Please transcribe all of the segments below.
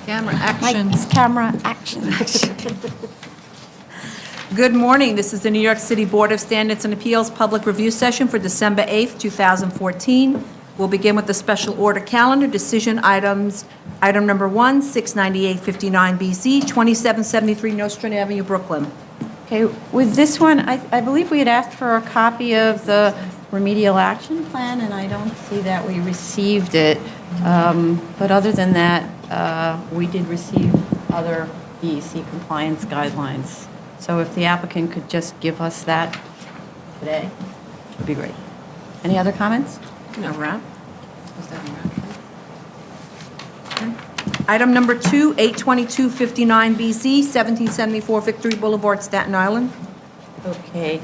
Camera action. Lights, camera, action. Good morning. This is the New York City Board of Standards and Appeals Public Review Session for December 8th, 2014. We'll begin with the special order calendar, decision items. Item number 1, 69859 BZ, 2773 Nostrand Avenue, Brooklyn. Okay, with this one, I believe we had asked for a copy of the remedial action plan, and I don't see that we received it. But other than that, we did receive other DEC compliance guidelines. So if the applicant could just give us that today, it would be great. Any other comments? No wrap. Was that a wrap? Okay. Item number 2, 82259 BZ, 1774 Victory Boulevard, Staten Island. Okay,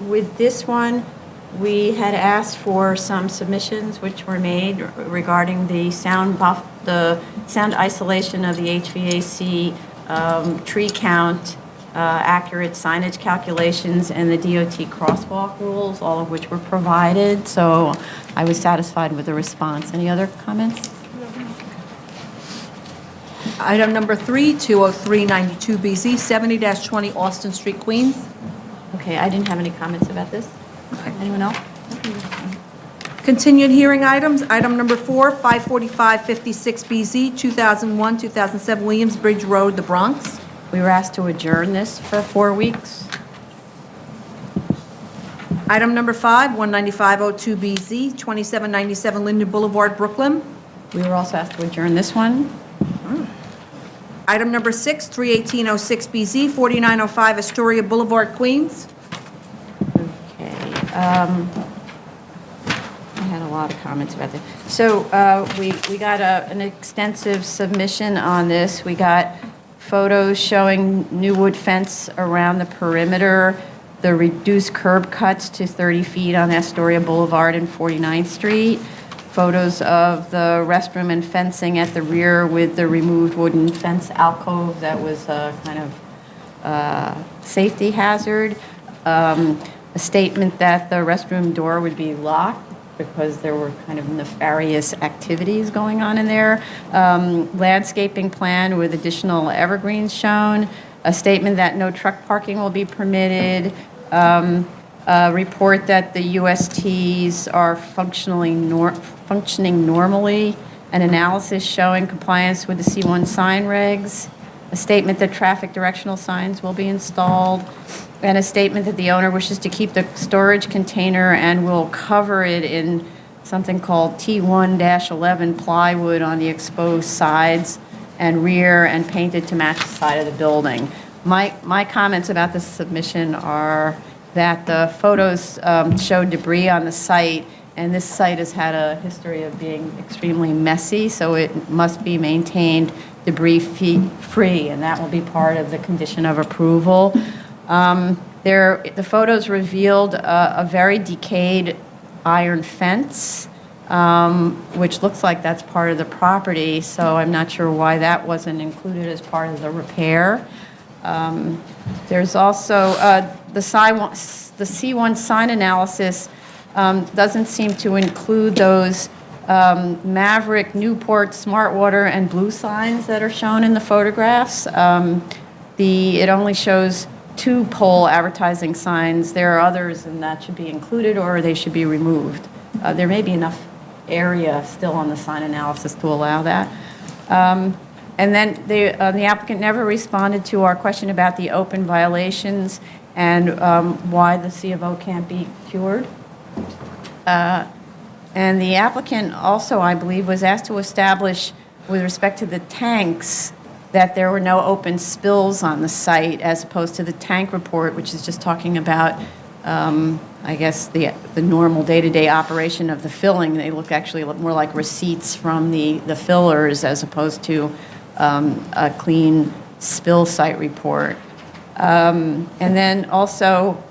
with this one, we had asked for some submissions which were made regarding the sound isolation of the HVAC, tree count, accurate signage calculations, and the DOT crosswalk rules, all of which were provided. So I was satisfied with the response. Any other comments? Item number 3, 20392 BZ, 70-20 Austin Street, Queens. Okay, I didn't have any comments about this. Okay. Anyone else? Continued hearing items. Item number 4, 54556 BZ, 2001-2007 Williams Bridge Road, the Bronx. We were asked to adjourn this for 4 weeks. Item number 5, 19502 BZ, 2797 Linden Boulevard, Brooklyn. We were also asked to adjourn this one. Item number 6, 31806 BZ, 4905 Astoria Boulevard, Queens. Okay. I had a lot of comments about this. So we got an extensive submission on this. We got photos showing new wood fence around the perimeter, the reduced curb cuts to 30 feet on Astoria Boulevard and 49th Street, photos of the restroom and fencing at the rear with the removed wooden fence alcove that was a kind of safety hazard, a statement that the restroom door would be locked because there were kind of nefarious activities going on in there, landscaping plan with additional evergreens shown, a statement that no truck parking will be permitted, a report that the USTs are functioning normally, an analysis showing compliance with the C1 sign regs, a statement that traffic directional signs will be installed, and a statement that the owner wishes to keep the storage container and will cover it in something called T1-11 plywood on the exposed sides and rear and painted to match the side of the building. My comments about this submission are that the photos show debris on the site, and this site has had a history of being extremely messy, so it must be maintained debris-free, and that will be part of the condition of approval. The photos revealed a very decayed iron fence, which looks like that's part of the property, so I'm not sure why that wasn't included as part of the repair. There's also the C1 sign analysis doesn't seem to include those Maverick, Newport, Smartwater, and Blue signs that are shown in the photographs. It only shows 2 pole advertising signs. There are others, and that should be included, or they should be removed. There may be enough area still on the sign analysis to allow that. And then the applicant never responded to our question about the open violations and why the C of O can't be cured. And the applicant also, I believe, was asked to establish, with respect to the tanks, that there were no open spills on the site, as opposed to the tank report, which is just talking about, I guess, the normal day-to-day operation of the filling. They actually look more like receipts from the fillers as opposed to a clean spill site report. And then also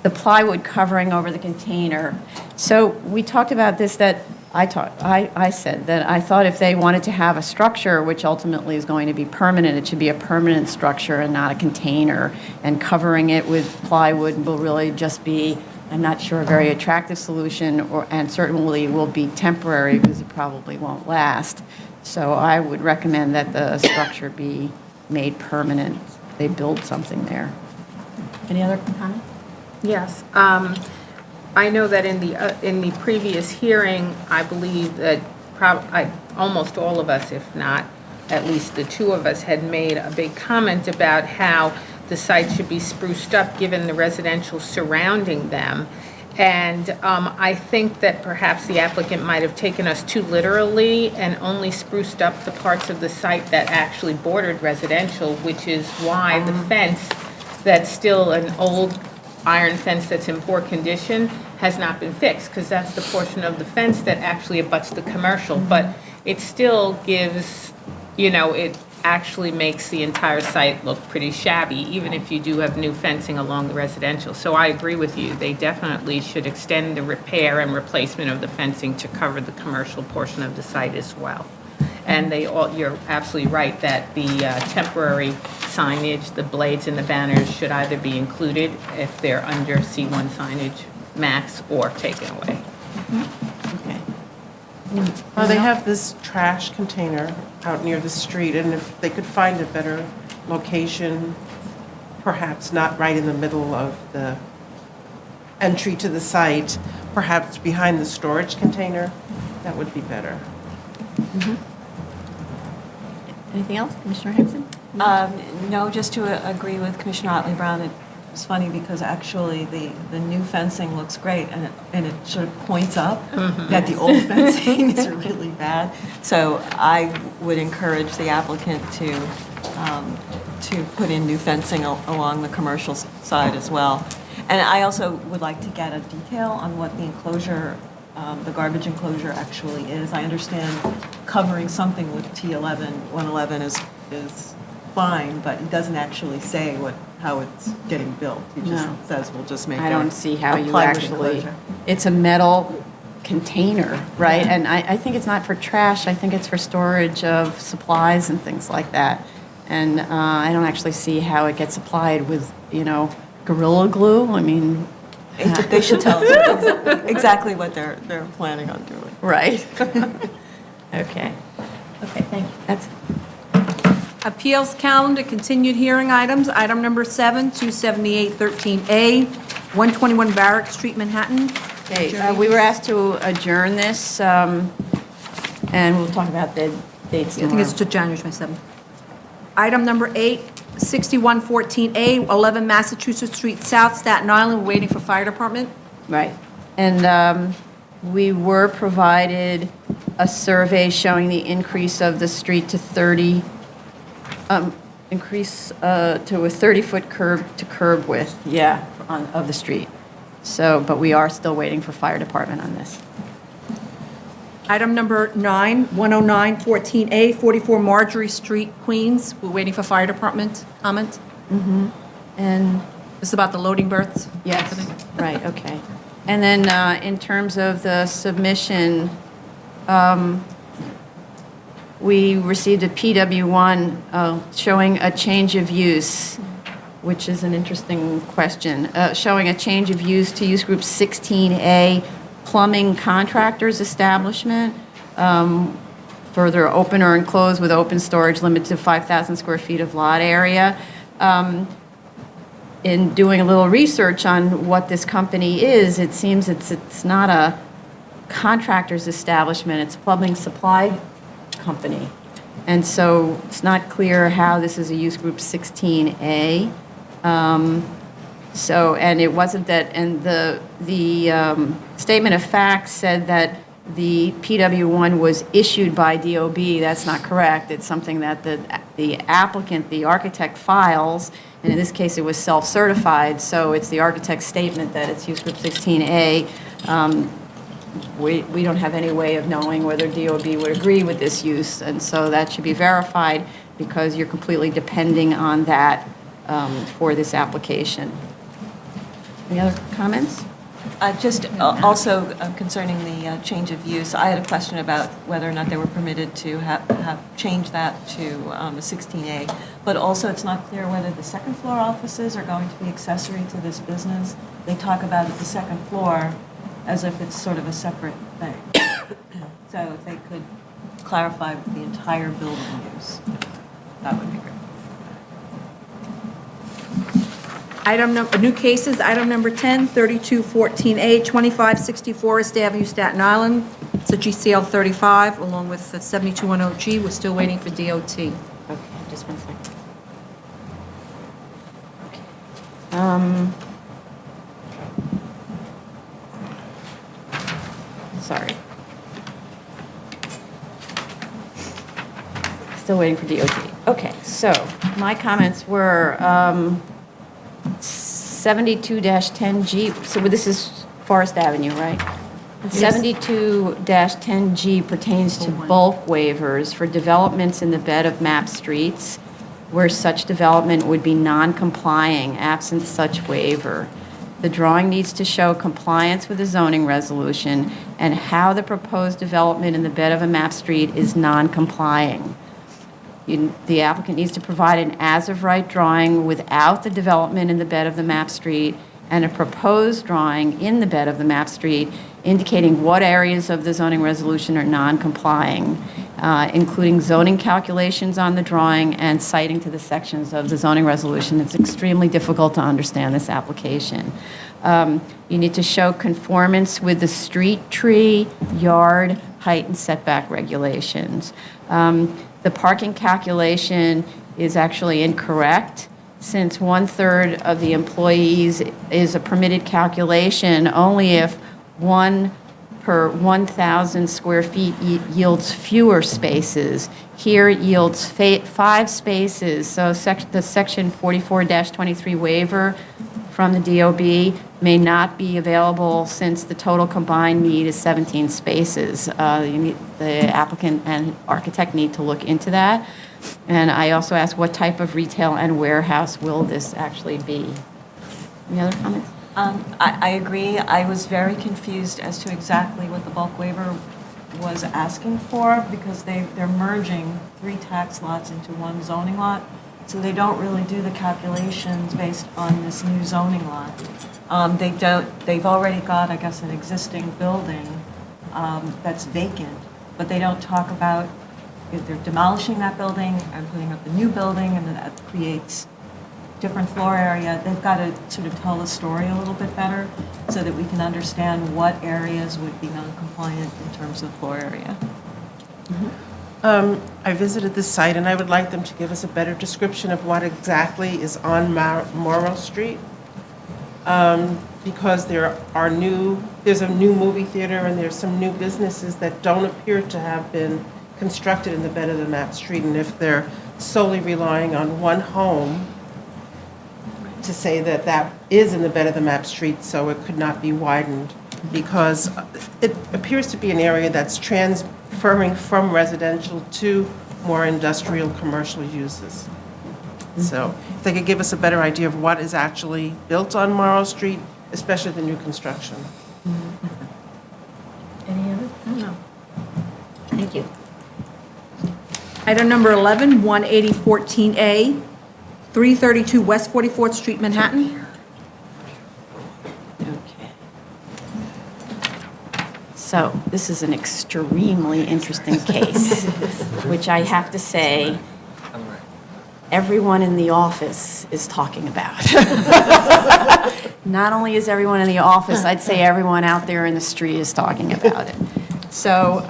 the plywood covering over the container. So we talked about this, that I said that I thought if they wanted to have a structure, which ultimately is going to be permanent, it should be a permanent structure and not a container. And covering it with plywood will really just be I'm not sure, a very attractive solution, and certainly will be temporary because it probably won't last. So I would recommend that the structure be made permanent. They build something there. Any other comment? Yes. I know that in the previous hearing, I believe that almost all of us, if not at least the two of us, had made a big comment about how the site should be spruced up given the residential surrounding them. And I think that perhaps the applicant might have taken us too literally and only spruced up the parts of the site that actually bordered residential, which is why the fence, that's still an old iron fence that's in poor condition, has not been fixed, because that's the portion of the fence that actually abuts the commercial. But it still gives, it actually makes the entire site look pretty shabby, even if you do have new fencing along the residential. So I agree with you. They definitely should extend the repair and replacement of the fencing to cover the commercial portion of the site as well. And you're absolutely right that the temporary signage, the blades and the banners should either be included if they're under C1 signage max or taken away. Okay. They have this trash container out near the street, and if they could find a better location, perhaps not right in the middle of the entry to the site, perhaps behind the storage container, that would be better. Anything else, Commissioner Henson? No, just to agree with Commissioner Otley Brown. It's funny because actually the new fencing looks great, and it sort of points up that the old fencing is really bad. So I would encourage the applicant to put in new fencing along the commercial side as well. And I also would like to get a detail on what the enclosure, the garbage enclosure actually is. I understand covering something with T11, 111 is fine, but it doesn't actually say how it's getting built. It just No. says we'll just make I don't see how you plywood actually, enclosure. it's a metal container, right? Yeah. And I think it's not for trash, I think it's for storage of supplies and things like that. And I don't actually see how it gets applied with, Gorilla Glue. I mean, They should tell us exactly what they're planning on doing. right. Okay. Okay, thank you. That's, Appeals calendar, continued hearing items. Item number 7, 278-13A, 121 Barrack Street, Manhattan. okay, we were asked to adjourn this, and we'll talk about the dates I tomorrow. think it's to January 27th. Item number 8, 6114A, 11 Massachusetts Street South, Staten Island. We're waiting for fire department. Right. And we were provided a survey showing the increase of the street to 30, increase to a 30-foot curb to curb width, of the street. So, but we are still waiting for fire department on this. Item number 9, 10914A, 44 Marjorie Street, Queens. We're waiting for fire department comment. And, This is about the loading berths. yes, right, okay. And then in terms of the submission, we received a PW1 showing a change of use, which is an interesting question, showing a change of use to use group 16A, plumbing contractors establishment, further open or enclosed with open storage limited to 5,000 square feet of lot area. In doing a little research on what this company is, it seems it's not a contractor's establishment, it's a plumbing supply company. And so it's not clear how this is a use group 16A. And it wasn't that, and the statement of facts said that the PW1 was issued by DOB. That's not correct. It's something that the applicant, the architect, files, and in this case, it was self-certified, so it's the architect's statement that it's use group 16A. We don't have any way of knowing whether DOB would agree with this use, and so that should be verified because you're completely depending on that for this application. Any other comments? Just also concerning the change of use, I had a question about whether or not they were permitted to have changed that to a 16A, but also it's not clear whether the second floor offices are going to be accessory to this business. they talk about the second floor as if it's sort of a separate thing. So if they could clarify the entire building use, that would be great. New cases, item number 10, 3214A, 2560 Forest Avenue, Staten Island. It's a GCL 35, along with the 7210G. We're still waiting for DOT. Okay, just one second. Sorry. Still waiting for DOT. Okay, so my comments were 72-10G, so this is Forest Avenue, right? 72-10G pertains to bulk waivers for developments in the bed of map streets where such development would be non-complying absent such waiver. The drawing needs to show compliance with the zoning resolution and how the proposed development in the bed of a map street is non-complying. The applicant needs to provide an as-of-right drawing without the development in the bed of the map street and a proposed drawing in the bed of the map street indicating what areas of the zoning resolution are non-complying, including zoning calculations on the drawing and citing to the sections of the zoning resolution. It's extremely difficult to understand this application. You need to show conformance with the street tree, yard, height, and setback regulations. The parking calculation is actually incorrect, since 1/3 of the employees is a permitted calculation only if 1 per 1,000 square feet yields fewer spaces. Here it yields 5 spaces, so the section 44-23 waiver from the DOB may not be available since the total combined need is 17 spaces. The applicant and architect need to look into that. And I also asked what type of retail and warehouse will this actually be? Any other comments? I agree. I was very confused as to exactly what the bulk waiver was asking for, because they're merging 3 tax lots into 1 zoning lot. So they don't really do the calculations based on this new zoning lot. They've already got, I guess, an existing building that's vacant, but they don't talk about if they're demolishing that building and putting up the new building, and that creates different floor area. They've got to sort of tell the story a little bit better so that we can understand what areas would be non-compliant in terms of floor area. I visited this site, and I would like them to give us a better description of what exactly is on Morrow Street, because there's a new movie theater, and there's some new businesses that don't appear to have been constructed in the bed of the map street, and if they're solely relying on one home to say that that is in the bed of the map street, so it could not be widened, because it appears to be an area that's transferring from residential to more industrial commercial uses. So if they could give us a better idea of what is actually built on Morrow Street, especially the new construction. Any other? No. Thank you. Item number 11, 18014A, 332 West 44th Street, Manhattan. Okay. So this is an extremely interesting case, which I have to say, everyone in the office is talking about. Not only is everyone in the office, I'd say everyone out there in the street is talking about it. So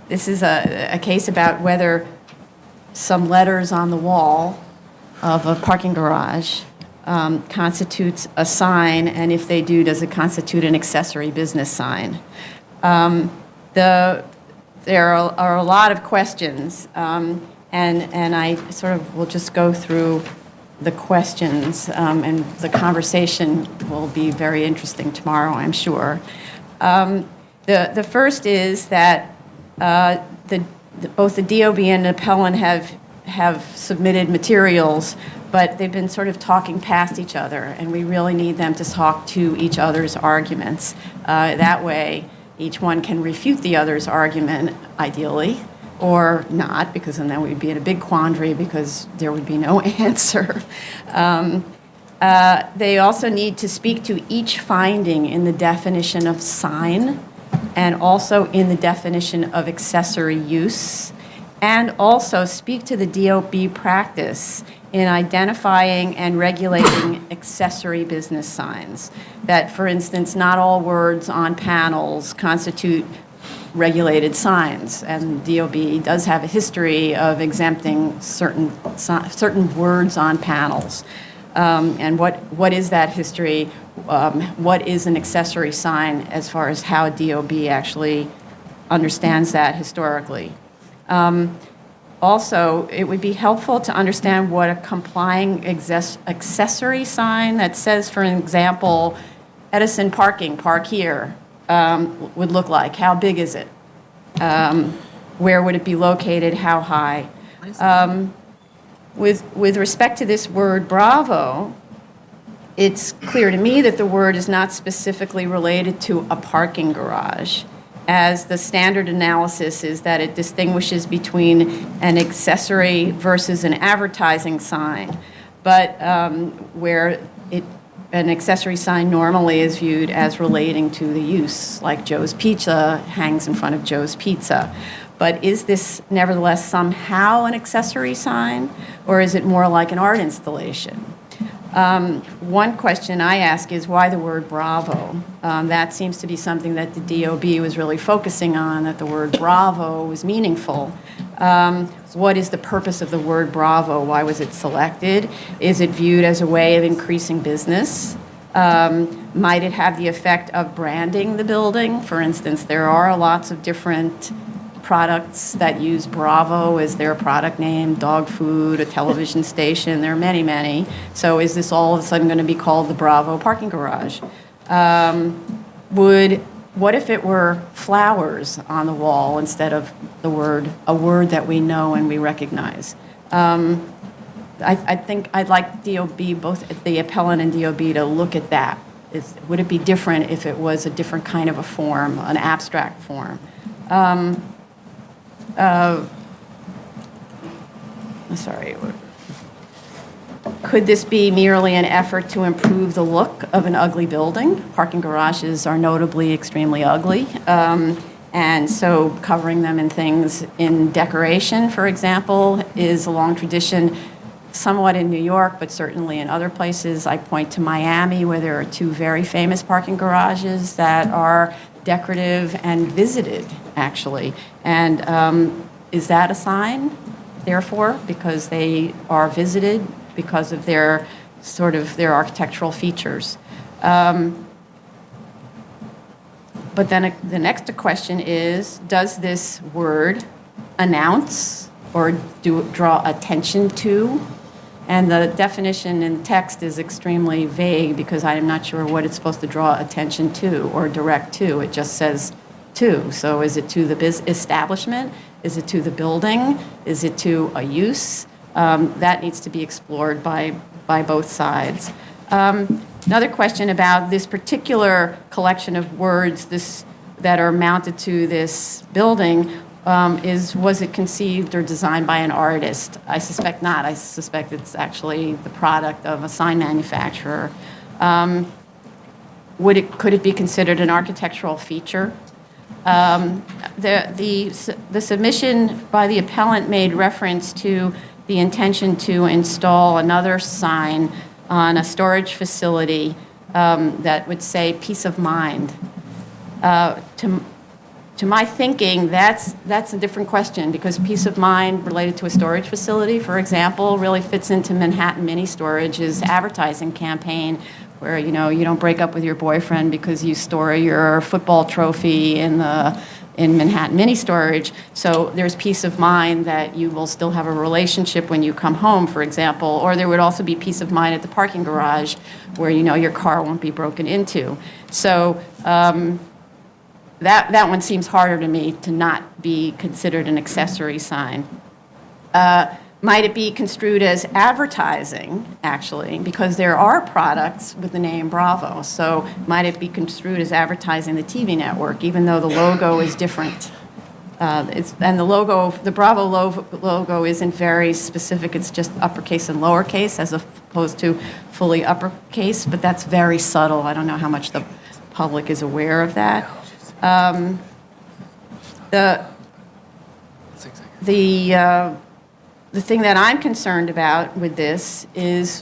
this is a case about whether some letters on the wall of a parking garage constitutes a sign, and if they do, does it constitute an accessory business sign? There are a lot of questions, and I sort of will just go through the questions, and the conversation will be very interesting tomorrow, I'm sure. The first is that both the DOB and the appellant have submitted materials, but they've been sort of talking past each other, and we really need them to talk to each other's arguments. That way, each one can refute the other's argument, ideally, or not, because then we'd be in a big quandary because there would be no answer. They also need to speak to each finding in the definition of sign and also in the definition of accessory use, and also speak to the DOB practice in identifying and regulating accessory business signs. That, for instance, not all words on panels constitute regulated signs, and DOB does have a history of exempting certain words on panels. And what is that history? What is an accessory sign as far as how DOB actually understands that historically? Also, it would be helpful to understand what a complying accessory sign that says, for example, Edison parking, park here, would look like. How big is it? Where would it be located? How high? With respect to this word Bravo, it's clear to me that the word is not specifically related to a parking garage, as the standard analysis is that it distinguishes between an accessory versus an advertising sign, but where an accessory sign normally is viewed as relating to the use, like Joe's Pizza hangs in front of Joe's Pizza. But is this nevertheless somehow an accessory sign, or is it more like an art installation? One question I ask is why the word Bravo? That seems to be something that the DOB was really focusing on, that the word Bravo was meaningful. What is the purpose of the word Bravo? Why was it selected? Is it viewed as a way of increasing business? Might it have the effect of branding the building? For instance, there are lots of different products that use Bravo as their product name, dog food, a television station. There are many, many. So is this all of a sudden going to be called the Bravo parking garage? What if it were flowers on the wall instead of a word that we know and we recognize? I think I'd like DOB, both the appellant and DOB, to look at that. Would it be different if it was a different kind of a form, an abstract form? Sorry. Could this be merely an effort to improve the look of an ugly building? Parking garages are notably extremely ugly. And so covering them in things in decoration, for example, is a long tradition, somewhat in New York, but certainly in other places. I point to Miami, where there are two very famous parking garages that are decorative and visited, actually. And is that a sign, therefore, because they are visited because of their architectural features? But then the next question is, does this word announce or draw attention to? And the definition in text is extremely vague because I am not sure what it's supposed to draw attention to or direct to. It just says to. So is it to the establishment? Is it to the building? Is it to a use? That needs to be explored by both sides. Another question about this particular collection of words that are mounted to this building was it conceived or designed by an artist? I suspect not. I suspect it's actually the product of a sign manufacturer. Could it be considered an architectural feature? The submission by the appellant made reference to the intention to install another sign on a storage facility that would say peace of mind. To my thinking, that's a different question, because peace of mind related to a storage facility, for example, really fits into Manhattan Mini Storage's advertising campaign, where you don't break up with your boyfriend because you store your football trophy in Manhattan Mini Storage. So there's peace of mind that you will still have a relationship when you come home, for example. Or there would also be peace of mind at the parking garage, where your car won't be broken into. So that one seems harder to me to not be considered an accessory sign. Might it be construed as advertising, actually, because there are products with the name Bravo? So might it be construed as advertising the TV network, even though the logo is different? And the Bravo logo isn't very specific. It's just uppercase and lowercase, as opposed to fully uppercase, but that's very subtle. I don't know how much the public is aware of that. The thing that I'm concerned about with this is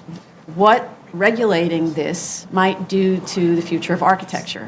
what regulating this might do to the future of architecture.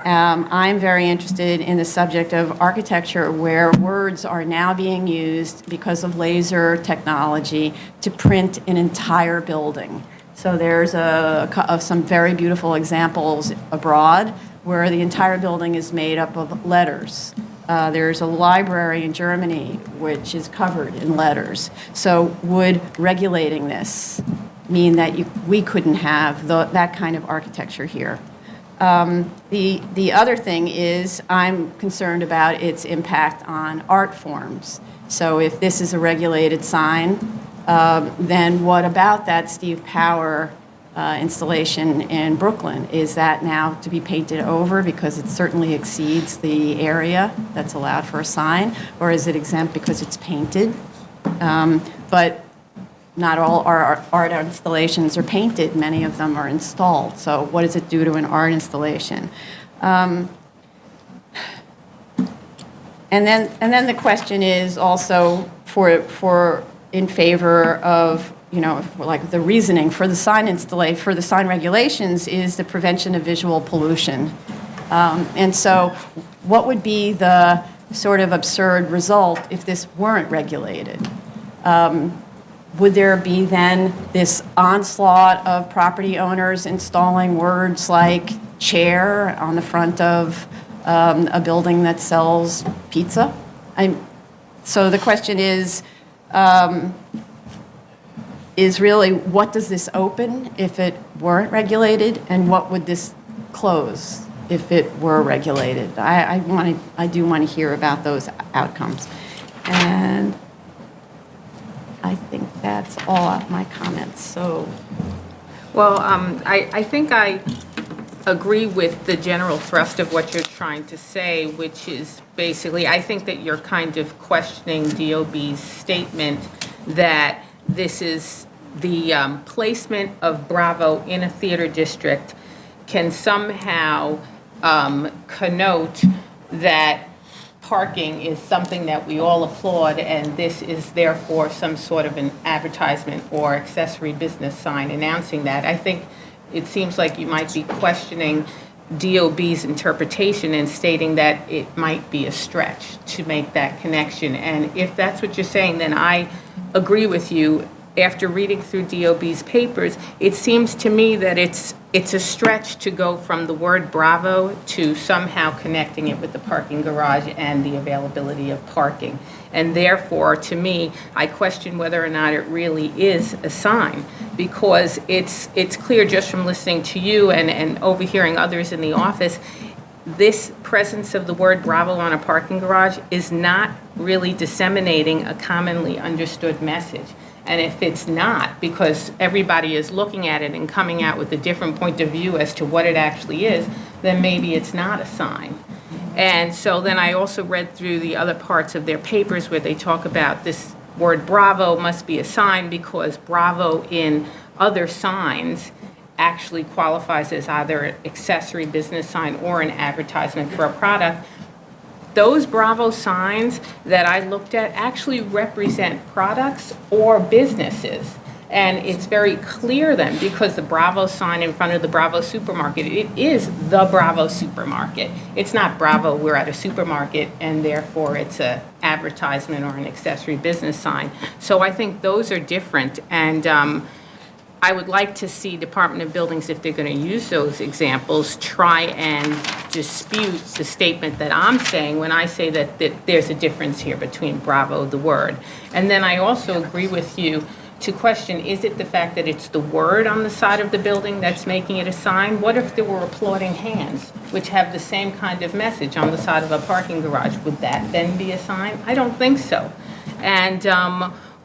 I'm very interested in the subject of architecture where words are now being used because of laser technology to print an entire building. So there's some very beautiful examples abroad where the entire building is made up of letters. There's a library in Germany which is covered in letters. So would regulating this mean that we couldn't have that kind of architecture here? The other thing is I'm concerned about its impact on art forms. So if this is a regulated sign, then what about that Steve Power installation in Brooklyn? Is that now to be painted over because it certainly exceeds the area that's allowed for a sign? Or is it exempt because it's painted? But not all our art installations are painted. Many of them are installed. So what does it do to an art installation? And then the question is also in favor of, like the reasoning for the sign installation, for the sign regulations is the prevention of visual pollution. And so what would be the sort of absurd result if this weren't regulated? Would there be then this onslaught of property owners installing words like chair on the front of a building that sells pizza? So the question is really what does this open if it weren't regulated, and what would this close if it were regulated? I do want to hear about those outcomes. And I think that's all of my comments, so. Well, I think I agree with the general thrust of what you're trying to say, which is basically, I think that you're kind of questioning DOB's statement that this is the placement of Bravo in a theater district can somehow connote that parking is something that we all applaud, and this is therefore some sort of an advertisement or accessory business sign announcing that. I think it seems like you might be questioning DOB's interpretation and stating that it might be a stretch to make that connection. And if that's what you're saying, then I agree with you. After reading through DOB's papers, it seems to me that it's a stretch to go from the word Bravo to somehow connecting it with the parking garage and the availability of parking. And therefore, to me, I question whether or not it really is a sign, because it's clear just from listening to you and overhearing others in the office, this presence of the word Bravo on a parking garage is not really disseminating a commonly understood message. And if it's not, because everybody is looking at it and coming out with a different point of view as to what it actually is, then maybe it's not a sign. And so then I also read through the other parts of their papers where they talk about this word Bravo must be a sign because Bravo in other signs actually qualifies as either an accessory business sign or an advertisement for a product. Those Bravo signs that I looked at actually represent products or businesses. And it's very clear then, because the Bravo sign in front of the Bravo supermarket, it is the Bravo supermarket. It's not Bravo, we're at a supermarket, and therefore it's an advertisement or an accessory business sign. So I think those are different. And I would like to see Department of Buildings, if they're going to use those examples, try and dispute the statement that I'm saying when I say that there's a difference here between Bravo, the word. And then I also agree with you to question, is it the fact that it's the word on the side of the building that's making it a sign? What if there were applauding hands, which have the same kind of message on the side of a parking garage? Would that then be a sign? I don't think so. And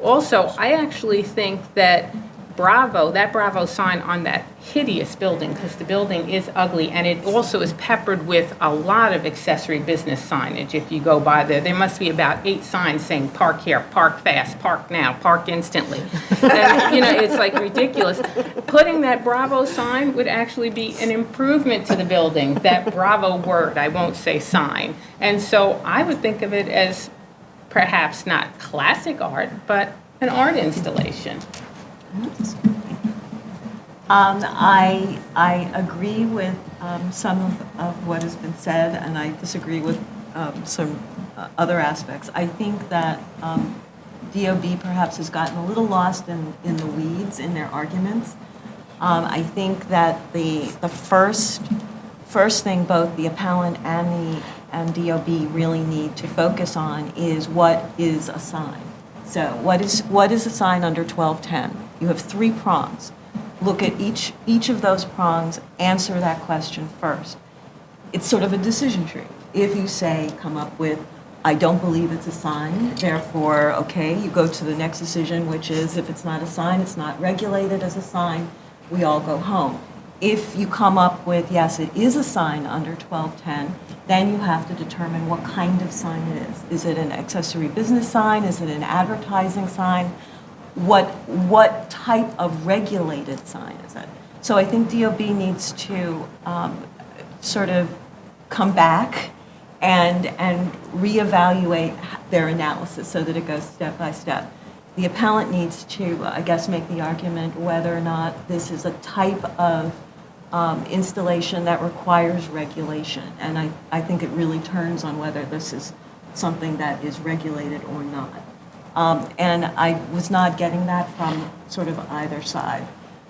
also, I actually think that that Bravo sign on that hideous building, because the building is ugly, and it also is peppered with a lot of accessory business signage. If you go by there must be about 8 signs saying park here, park fast, park now, park instantly. And, it's like ridiculous. Putting that Bravo sign would actually be an improvement to the building, that Bravo word, I won't say sign. And so I would think of it as perhaps not classic art, but an art installation. I agree with some of what has been said, and I disagree with some other aspects. I think that DOB perhaps has gotten a little lost in the weeds in their arguments. I think that the first thing both the appellant and DOB really need to focus on is what is a sign. So what is a sign under 1210? You have 3 prongs. Look at each of those prongs, answer that question first. It's sort of a decision tree. If you say, come up with, I don't believe it's a sign, therefore, okay, you go to the next decision, which is if it's not a sign, it's not regulated as a sign, we all go home. If you come up with, yes, it is a sign under 1210, then you have to determine what kind of sign it is. Is it an accessory business sign? Is it an advertising sign? What type of regulated sign is it? So I think DOB needs to sort of come back and reevaluate their analysis so that it goes step by step. The appellant needs to, I guess, make the argument whether or not this is a type of installation that requires regulation. And I think it really turns on whether this is something that is regulated or not. And I was not getting that from sort of either side.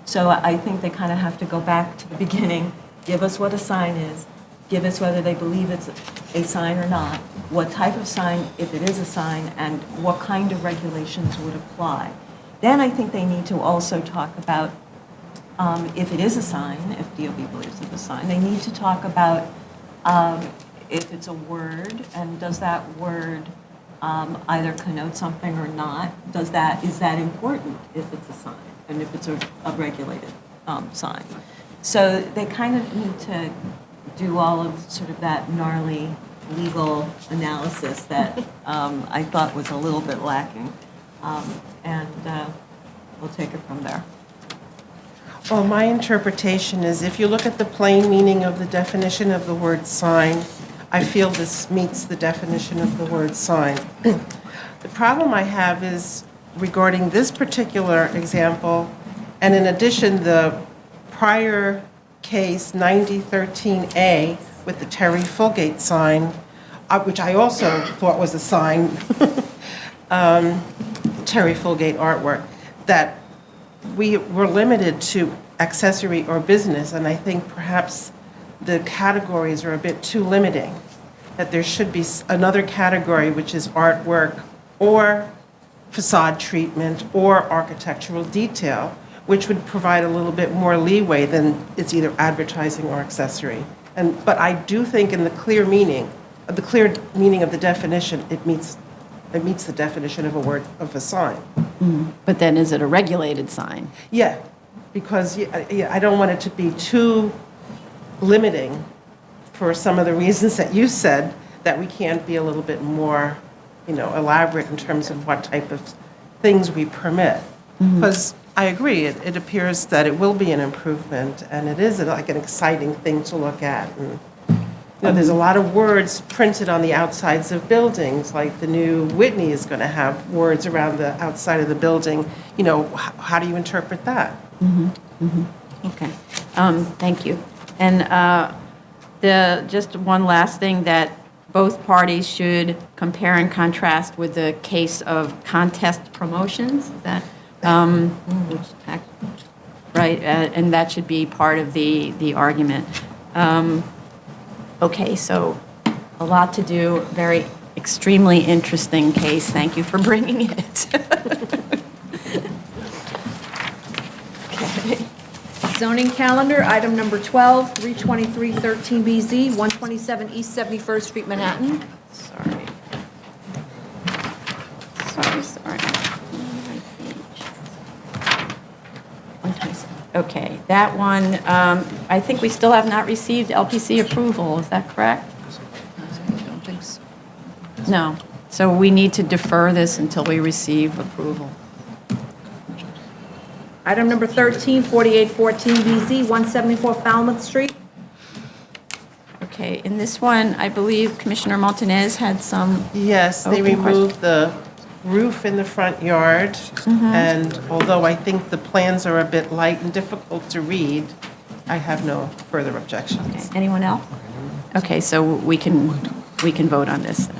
So I think they kind of have to go back to the beginning, give us what a sign is, give us whether they believe it's a sign or not, what type of sign, if it is a sign, and what kind of regulations would apply. Then I think they need to also talk about, if it is a sign, if DOB believes it's a sign, they need to talk about if it's a word, and does that word either connote something or not? Is that important if it's a sign, and if it's a regulated sign? So they kind of need to do all of sort of that gnarly legal analysis that I thought was a little bit lacking. And we'll take it from there. Well, my interpretation is if you look at the plain meaning of the definition of the word sign, I feel this meets the definition of the word sign. The problem I have is regarding this particular example, and in addition, the prior case 9013A with the Terry Fulgate sign, which I also thought was a sign, Terry Fulgate artwork, that we were limited to accessory or business, and I think perhaps the categories are a bit too limiting, that there should be another category which is artwork or facade treatment or architectural detail, which would provide a little bit more leeway than it's either advertising or accessory. But I do think in the clear meaning of the definition, it meets the definition of a word, of a sign. But then is it a regulated sign? Yeah, because I don't want it to be too limiting for some of the reasons that you said, that we can't be a little bit more, elaborate in terms of what type of things we permit. Because I agree, it appears that it will be an improvement, and it is like an exciting thing to look at. And, there's a lot of words printed on the outsides of buildings, like the new Whitney is going to have words around the outside of the building. How do you interpret that? Okay, thank you. And just one last thing, that both parties should compare and contrast with the case of contest promotions, that, right, and that should be part of the argument. Okay, so a lot to do, very extremely interesting case. Thank you for bringing it. Okay. Zoning calendar, item number 12, 32313BZ, 127 East 71st Street, Manhattan. Sorry. Okay, that one, I think we still have not received LPC approval, is that correct? I don't think so. No. So we need to defer this until we receive approval. Item number 13, 4814BZ, 174 Falmouth Street. Okay, in this one, I believe Commissioner Martinez had some. Yes, they Open question. removed the roof in the front yard, and although I think the plans are a bit light and difficult to read, I have no further objections. Okay, anyone else? Okay, so we can vote on this.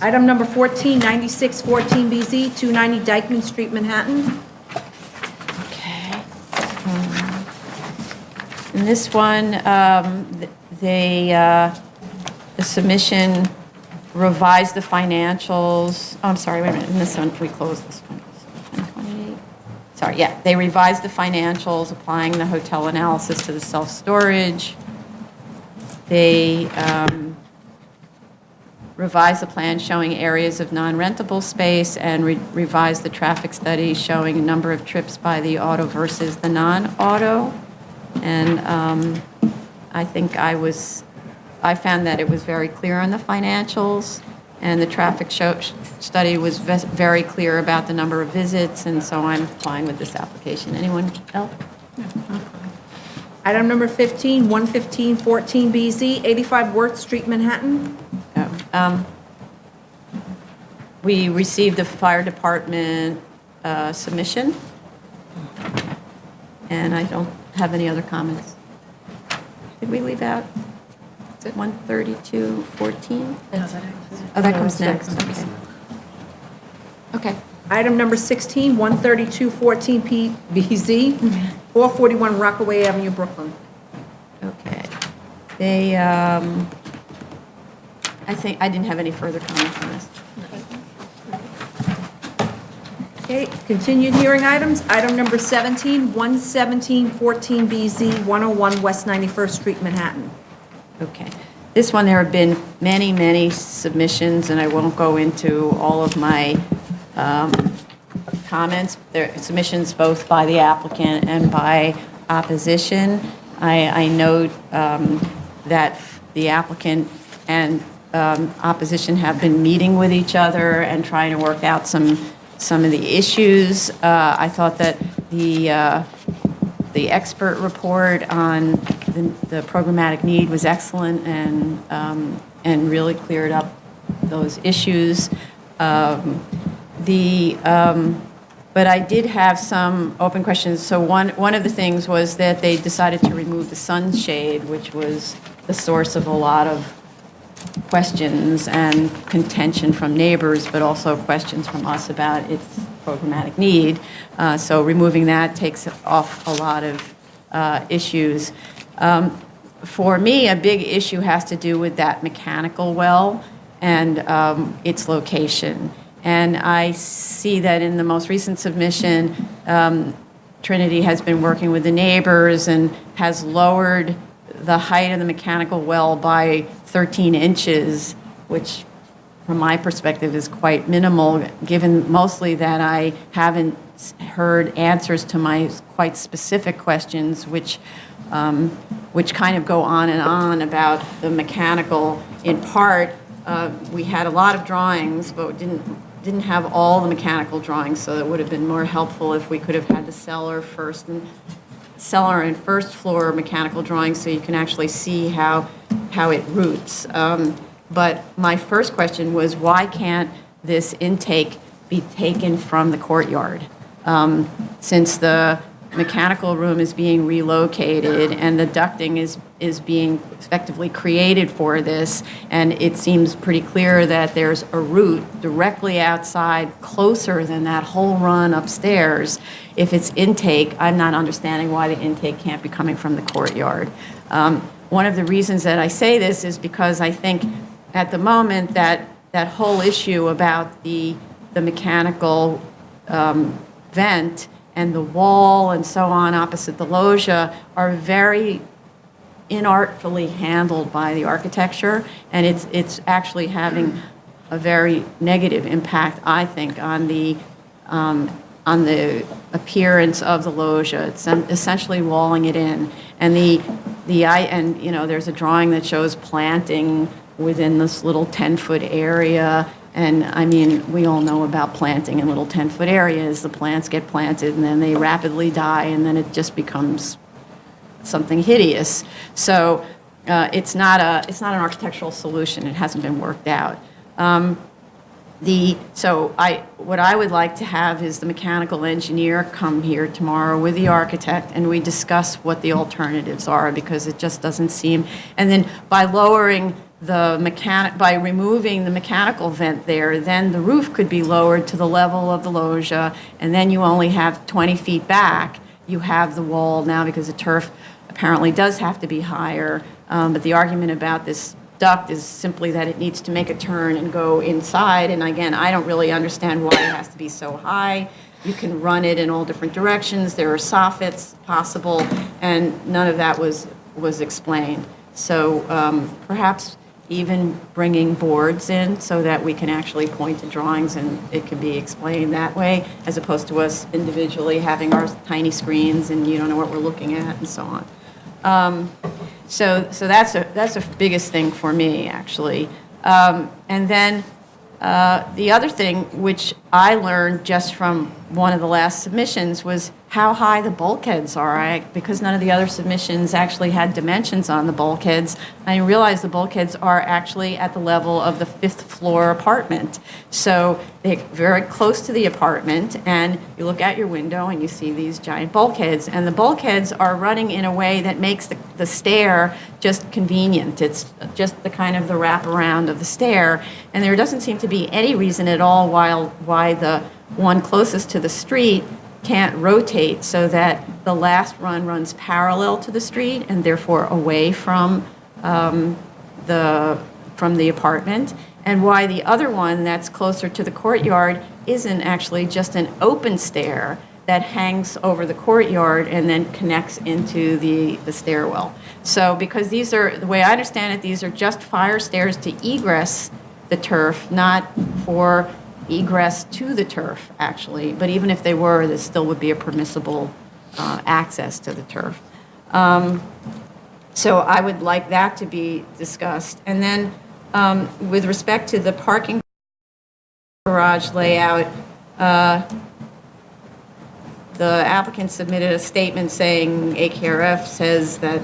Item number 14, 9614BZ, 290 Dyckman Street, Manhattan. Okay. In this one, the submission revised the financials. Oh, I'm sorry, wait a minute. In this one, we closed this one. 1028. Sorry, yeah. They revised the financials, applying the hotel analysis to the self-storage. They revised the plan showing areas of non-rentable space and revised the traffic study showing a number of trips by the auto versus the non-auto. And I think I found that it was very clear on the financials, and the traffic study was very clear about the number of visits, and so I'm fine with this application. Anyone else? Item number 15, 11514BZ, 85 Worth Street, Manhattan. We received the fire department submission, and I don't have any other comments. Did we leave out 13214? Oh, that comes next, okay. Okay. Item number 16, 13214BZ, 441 Rockaway Avenue, Brooklyn. Okay. They, I think, I didn't have any further comments on this. Okay, continued hearing items. Item number 17, 11714BZ, 101 West 91st Street, Manhattan. Okay. This one, there have been many, many submissions, and I won't go into all of my comments. There are submissions both by the applicant and by opposition. I note that the applicant and opposition have been meeting with each other and trying to work out some of the issues. I thought that the expert report on the programmatic need was excellent and really cleared up those issues. But I did have some open questions. So one of the things was that they decided to remove the sunshade, which was the source of a lot of questions and contention from neighbors, but also questions from us about its programmatic need. So removing that takes off a lot of issues. For me, a big issue has to do with that mechanical well and its location. And I see that in the most recent submission, Trinity has been working with the neighbors and has lowered the height of the mechanical well by 13 inches, which from my perspective is quite minimal, given mostly that I haven't heard answers to my quite specific questions, which kind of go on and on about the mechanical. In part, we had a lot of drawings, but didn't have all the mechanical drawings, so it would have been more helpful if we could have had the cellar and first floor mechanical drawings so you can actually see how it routes. But my first question was, why can't this intake be taken from the courtyard? Since the mechanical room is being relocated and the ducting is being effectively created for this, and it seems pretty clear that there's a route directly outside, closer than that whole run upstairs. If it's intake, I'm not understanding why the intake can't be coming from the courtyard. One of the reasons that I say this is because I think at the moment that whole issue about the mechanical vent and the wall and so on opposite the loggia are very inartfully handled by the architecture, and it's actually having a very negative impact, I think, on the on the appearance of the loggia. It's essentially walling it in. And there's a drawing that shows planting within this little 10-foot area. And I mean, we all know about planting in little 10-foot areas. The plants get planted and then they rapidly die and then it just becomes something hideous. So it's not an architectural solution. It hasn't been worked out. What I would like to have is the mechanical engineer come here tomorrow with the architect, and we discuss what the alternatives are, because it just doesn't seem, and then by removing the mechanical vent there, then the roof could be lowered to the level of the loggia, and then you only have 20 feet back. You have the wall now, because the turf apparently does have to be higher, but the argument about this duct is simply that it needs to make a turn and go inside. And again, I don't really understand why it has to be so high. You can run it in all different directions. There are soffits possible, and none of that was explained. So perhaps even bringing boards in so that we can actually point to drawings and it can be explained that way, as opposed to us individually having our tiny screens and you don't know what we're looking at and so on. So that's the biggest thing for me, actually. And then the other thing, which I learned just from one of the last submissions, was how high the bulkheads are. Because none of the other submissions actually had dimensions on the bulkheads, I realized the bulkheads are actually at the level of the 5th floor apartment. So they're very close to the apartment, and you look out your window and you see these giant bulkheads, and the bulkheads are running in a way that makes the stair just convenient. It's just the kind of the wraparound of the stair, and there doesn't seem to be any reason at all why the one closest to the street can't rotate so that the last run runs parallel to the street and therefore away from the apartment, and why the other one that's closer to the courtyard isn't actually just an open stair that hangs over the courtyard and then connects into the stairwell. So because these are, the way I understand it, these are just fire stairs to egress the turf, not for egress to the turf, actually. But even if they were, this still would be a permissible access to the turf. So I would like that to be discussed. And then with respect to the parking garage layout, the applicant submitted a statement saying AKRF says that,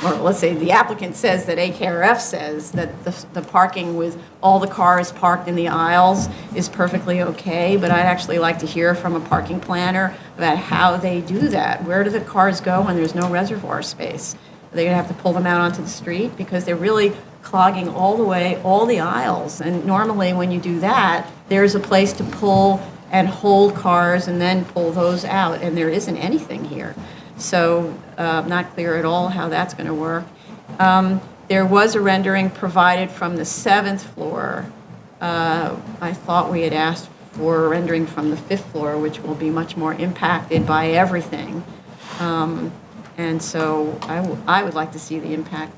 or let's say the applicant says that AKRF says that the parking with all the cars parked in the aisles is perfectly okay, but I'd actually like to hear from a parking planner about how they do that. Where do the cars go when there's no reservoir space? Are they gonna have to pull them out onto the street? Because they're really clogging all the aisles. And normally when you do that, there's a place to pull and hold cars and then pull those out, and there isn't anything here. So not clear at all how that's going to work. There was a rendering provided from the 7th floor. I thought we had asked for a rendering from the 5th floor, which will be much more impacted by everything. And so I would like to see the impact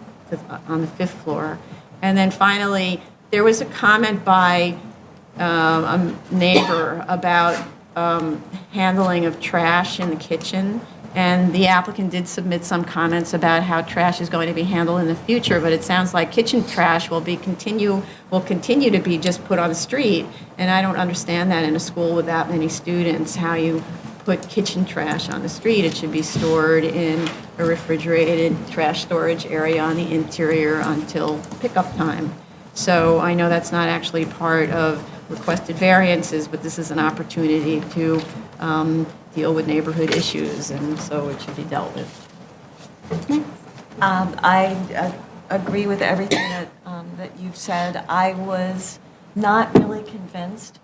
on the 5th floor. And then finally, there was a comment by a neighbor about handling of trash in the kitchen. And the applicant did submit some comments about how trash is going to be handled in the future, but it sounds like kitchen trash will continue to be just put on the street. And I don't understand that in a school with that many students, how you put kitchen trash on the street. It should be stored in a refrigerated trash storage area on the interior until pickup time. So I know that's not actually part of requested variances, but this is an opportunity to deal with neighborhood issues, and so it should be dealt with. I agree with everything that you've said. I was not really convinced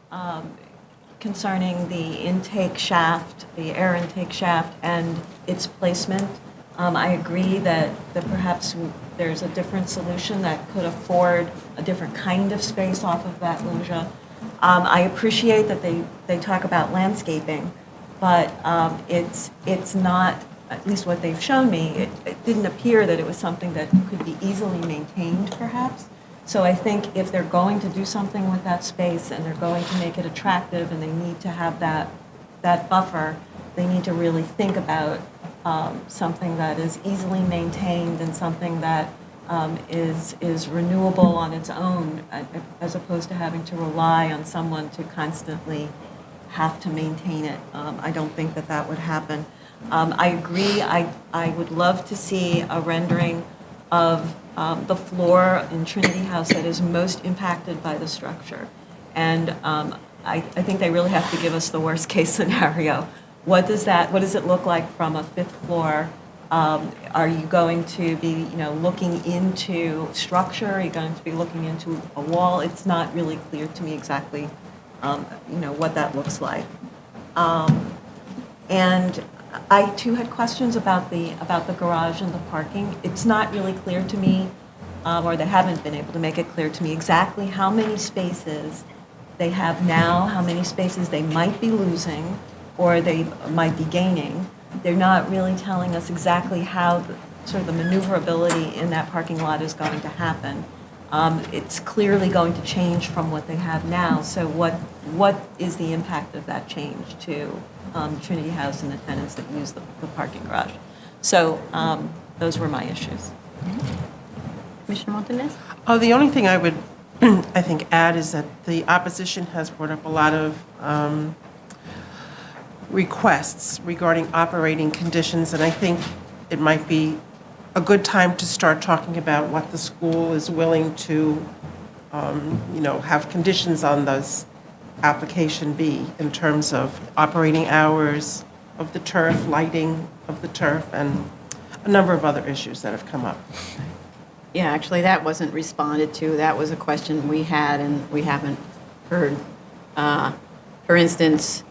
concerning the intake shaft, the air intake shaft, and its placement. I agree that perhaps there's a different solution that could afford a different kind of space off of that loggia. I appreciate that they talk about landscaping, but it's not, at least what they've shown me, it didn't appear that it was something that could be easily maintained, perhaps. So I think if they're going to do something with that space and they're going to make it attractive and they need to have that that buffer, they need to really think about something that is easily maintained and something that is renewable on its own, as opposed to having to rely on someone to constantly have to maintain it. I don't think that that would happen. I agree. I would love to see a rendering of the floor in Trinity House that is most impacted by the structure. And I think they really have to give us the worst case scenario. What does it look like from a fifth floor? Are you going to be, looking into structure? Are you going to be looking into a wall? It's not really clear to me exactly, what that looks like. And I too had questions about the garage and the parking. It's not really clear to me, or they haven't been able to make it clear to me exactly how many spaces they have now, how many spaces they might be losing, or they might be gaining. They're not really telling us exactly how the maneuverability in that parking lot is going to happen. It's clearly going to change from what they have now. So what is the impact of that change to Trinity House and the tenants that use the parking garage? So those were my issues. Commissioner Montanez? Oh, the only thing I would, I think, add is that the opposition has brought up a lot of requests regarding operating conditions, and I think it might be a good time to start talking about what the school is willing to, have conditions on this application be in terms of operating hours of the turf, lighting of the turf, and a number of other issues that have come up. Yeah, actually, that wasn't responded to. That was a question we had, and we haven't heard. For instance,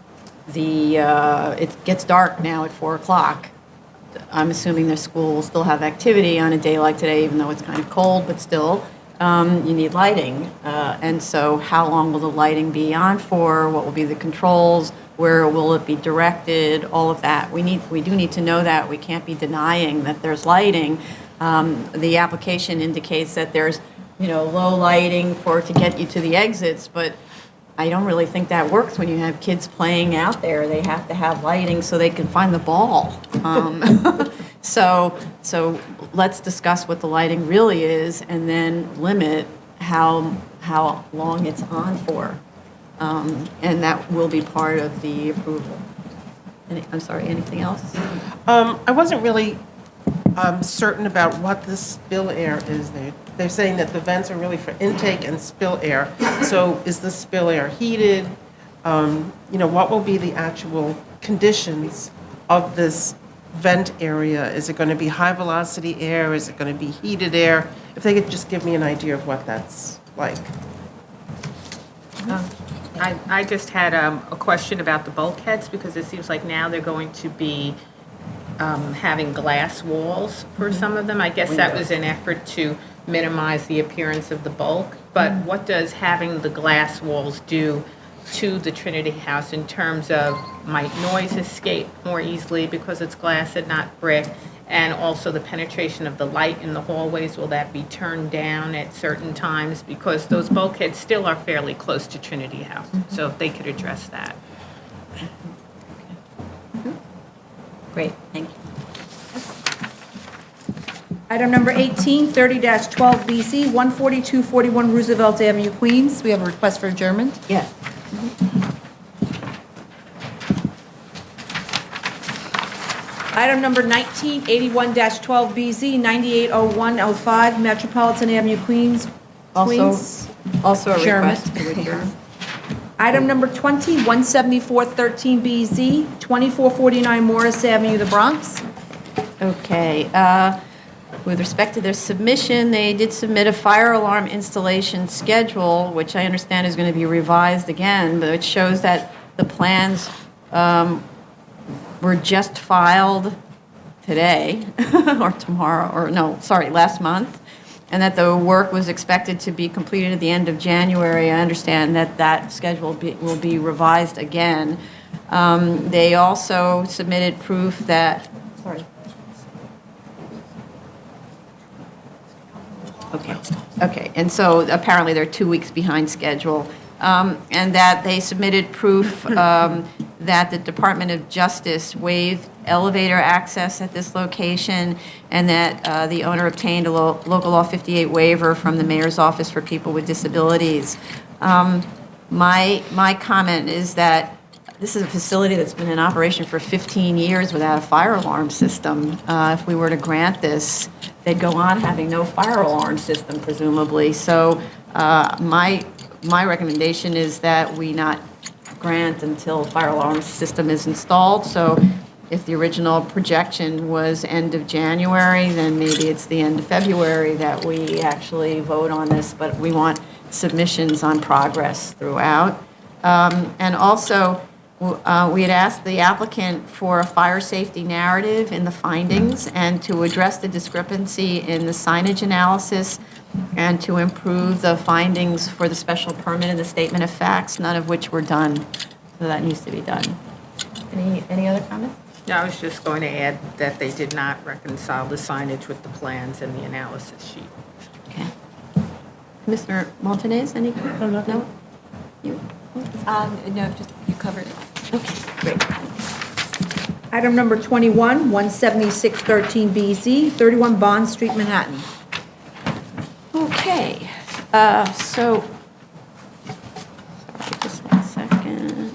it gets dark now at 4 o'clock. I'm assuming the school will still have activity on a day like today, even though it's kind of cold, but still, you need lighting. And so how long will the lighting be on for? What will be the controls? Where will it be directed? All of that. We do need to know that. We can't be denying that there's lighting. The application indicates that there's, low lighting to get you to the exits, but I don't really think that works when you have kids playing out there. They have to have lighting so they can find the ball. So let's discuss what the lighting really is and then limit how long it's on for. And that will be part of the approval. I'm sorry, anything else? I wasn't really certain about what the spill air is. They're saying that the vents are really for intake and spill air. So is the spill air heated? What will be the actual conditions of this vent area? Is it going to be high velocity air? Is it going to be heated air? If they could just give me an idea of what that's like. I just had a question about the bulkheads, because it seems like now they're going to be having glass walls for some of them. I guess that was an effort to minimize the appearance of the bulk. But what does having the glass walls do to the Trinity House in terms of might noise escape more easily because it's glass and not brick? And also the penetration of the light in the hallways, will that be turned down at certain times? Because those bulkheads still are fairly close to Trinity House. So if they could address that. Great, thank you. Item number 18, 30-12BZ, 14241 Roosevelt Avenue, Queens. We have a request for adjournment. Yes. Item number 19, 81-12BZ, 980105 Metropolitan Avenue, Queens. Queens. Also a Adjournment. request to adjourn. Item number 20, 17413BZ, 2449 Morris Avenue, the Bronx. Okay, with respect to their submission, they did submit a fire alarm installation schedule, which I understand is going to be revised again, but it shows that the plans were just filed today, or tomorrow, or no, sorry, last month, and that the work was expected to be completed at the end of January. I understand that that schedule will be revised again. They also submitted proof that, sorry. Okay, and so apparently they're 2 weeks behind schedule, and that they submitted proof that the Department of Justice waived elevator access at this location, and that the owner obtained a local law 58 waiver from the mayor's office for people with disabilities. My comment is that this is a facility that's been in operation for 15 years without a fire alarm system. If we were to grant this, they'd go on having no fire alarm system, presumably. So my recommendation is that we not grant until a fire alarm system is installed. So if the original projection was end of January, then maybe it's the end of February that we actually vote on this, but we want submissions on progress throughout. And also, we had asked the applicant for a fire safety narrative in the findings and to address the discrepancy in the signage analysis and to improve the findings for the special permit and the statement of facts, none of which were done. So that needs to be done. Any other comments? Yeah, I was just going to add that they did not reconcile the signage with the plans and the analysis sheet. Okay. Mr. Montanez, any? No? You? No, just, you covered it. Okay, great. Item number 21, 17613BZ, 31 Bond Street, Manhattan. Okay, so, sorry, just 1 second.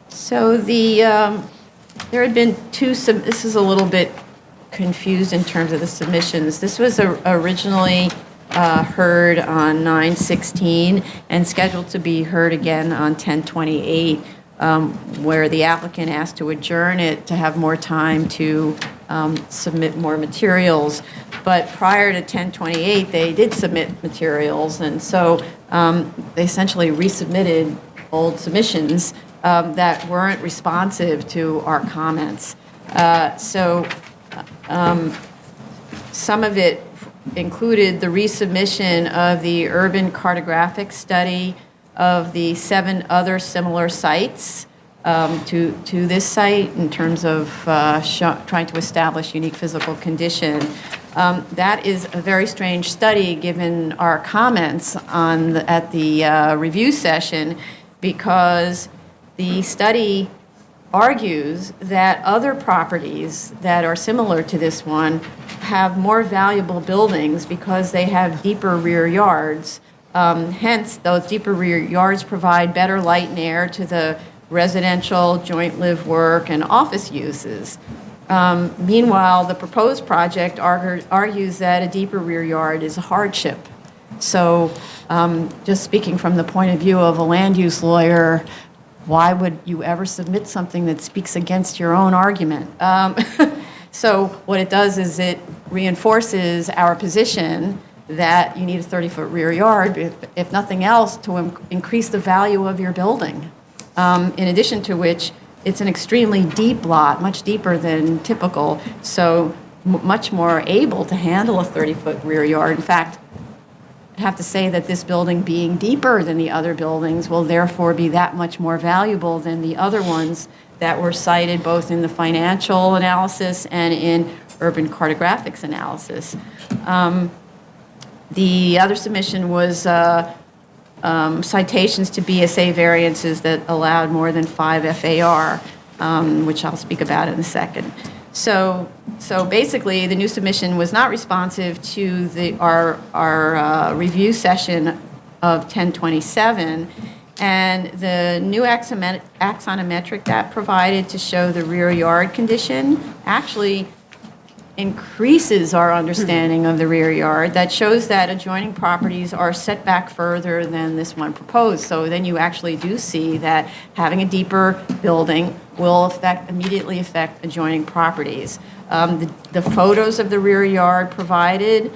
So there had been this is a little bit confused in terms of the submissions. This was originally heard on 9/16 and scheduled to be heard again on 10/28, where the applicant asked to adjourn it to have more time to submit more materials. But prior to 10/28, they did submit materials, and so they essentially resubmitted old submissions that weren't responsive to our comments. Some of it included the resubmission of the urban cartographic study of the 7 other similar sites to this site in terms of trying to establish unique physical condition. That is a very strange study given our comments at the review session, because the study argues that other properties that are similar to this one have more valuable buildings because they have deeper rear yards. Hence, those deeper rear yards provide better light and air to the residential, joint live work, and office uses. Meanwhile, the proposed project argues that a deeper rear yard is a hardship. So just speaking from the point of view of a land use lawyer, why would you ever submit something that speaks against your own argument? So what it does is it reinforces our position that you need a 30-foot rear yard, if nothing else, to increase the value of your building. In addition to which, it's an extremely deep lot, much deeper than typical, so much more able to handle a 30-foot rear yard. In fact, I have to say that this building being deeper than the other buildings will therefore be that much more valuable than the other ones that were cited both in the financial analysis and in urban cartographics analysis. The other submission was citations to BSA variances that allowed more than 5 FAR, which I'll speak about in a second. So basically, the new submission was not responsive to our review session of 1027, and the new axonometric that provided to show the rear yard condition actually increases our understanding of the rear yard. That shows that adjoining properties are set back further than this one proposed. So then you actually do see that having a deeper building will immediately affect adjoining properties. The photos of the rear yard provided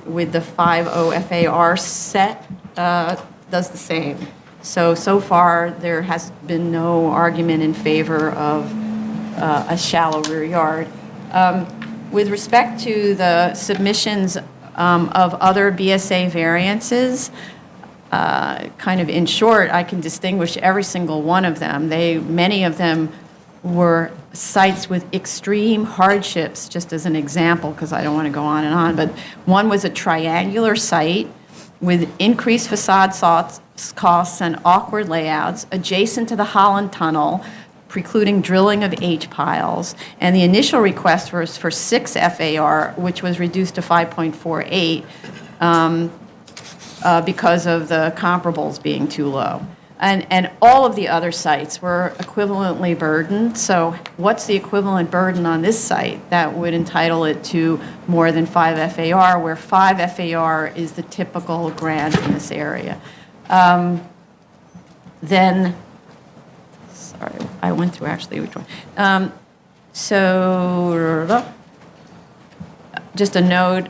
with the 5.0 FAR set does the same. So far, there has been no argument in favor of a shallow rear yard. With respect to the submissions of other BSA variances, kind of in short, I can distinguish every single one of them. Many of them were sites with extreme hardships, just as an example, because I don't want to go on and on, but one was a triangular site with increased facade costs and awkward layouts adjacent to the Holland Tunnel, precluding drilling of H-piles. And the initial request was for 6 FAR, which was reduced to 5.48 because of the comparables being too low. And all of the other sites were equivalently burdened. So what's the equivalent burden on this site that would entitle it to more than 5 FAR, where 5 FAR is the typical grant in this area? Then, sorry, I went through actually which one. So, just a note,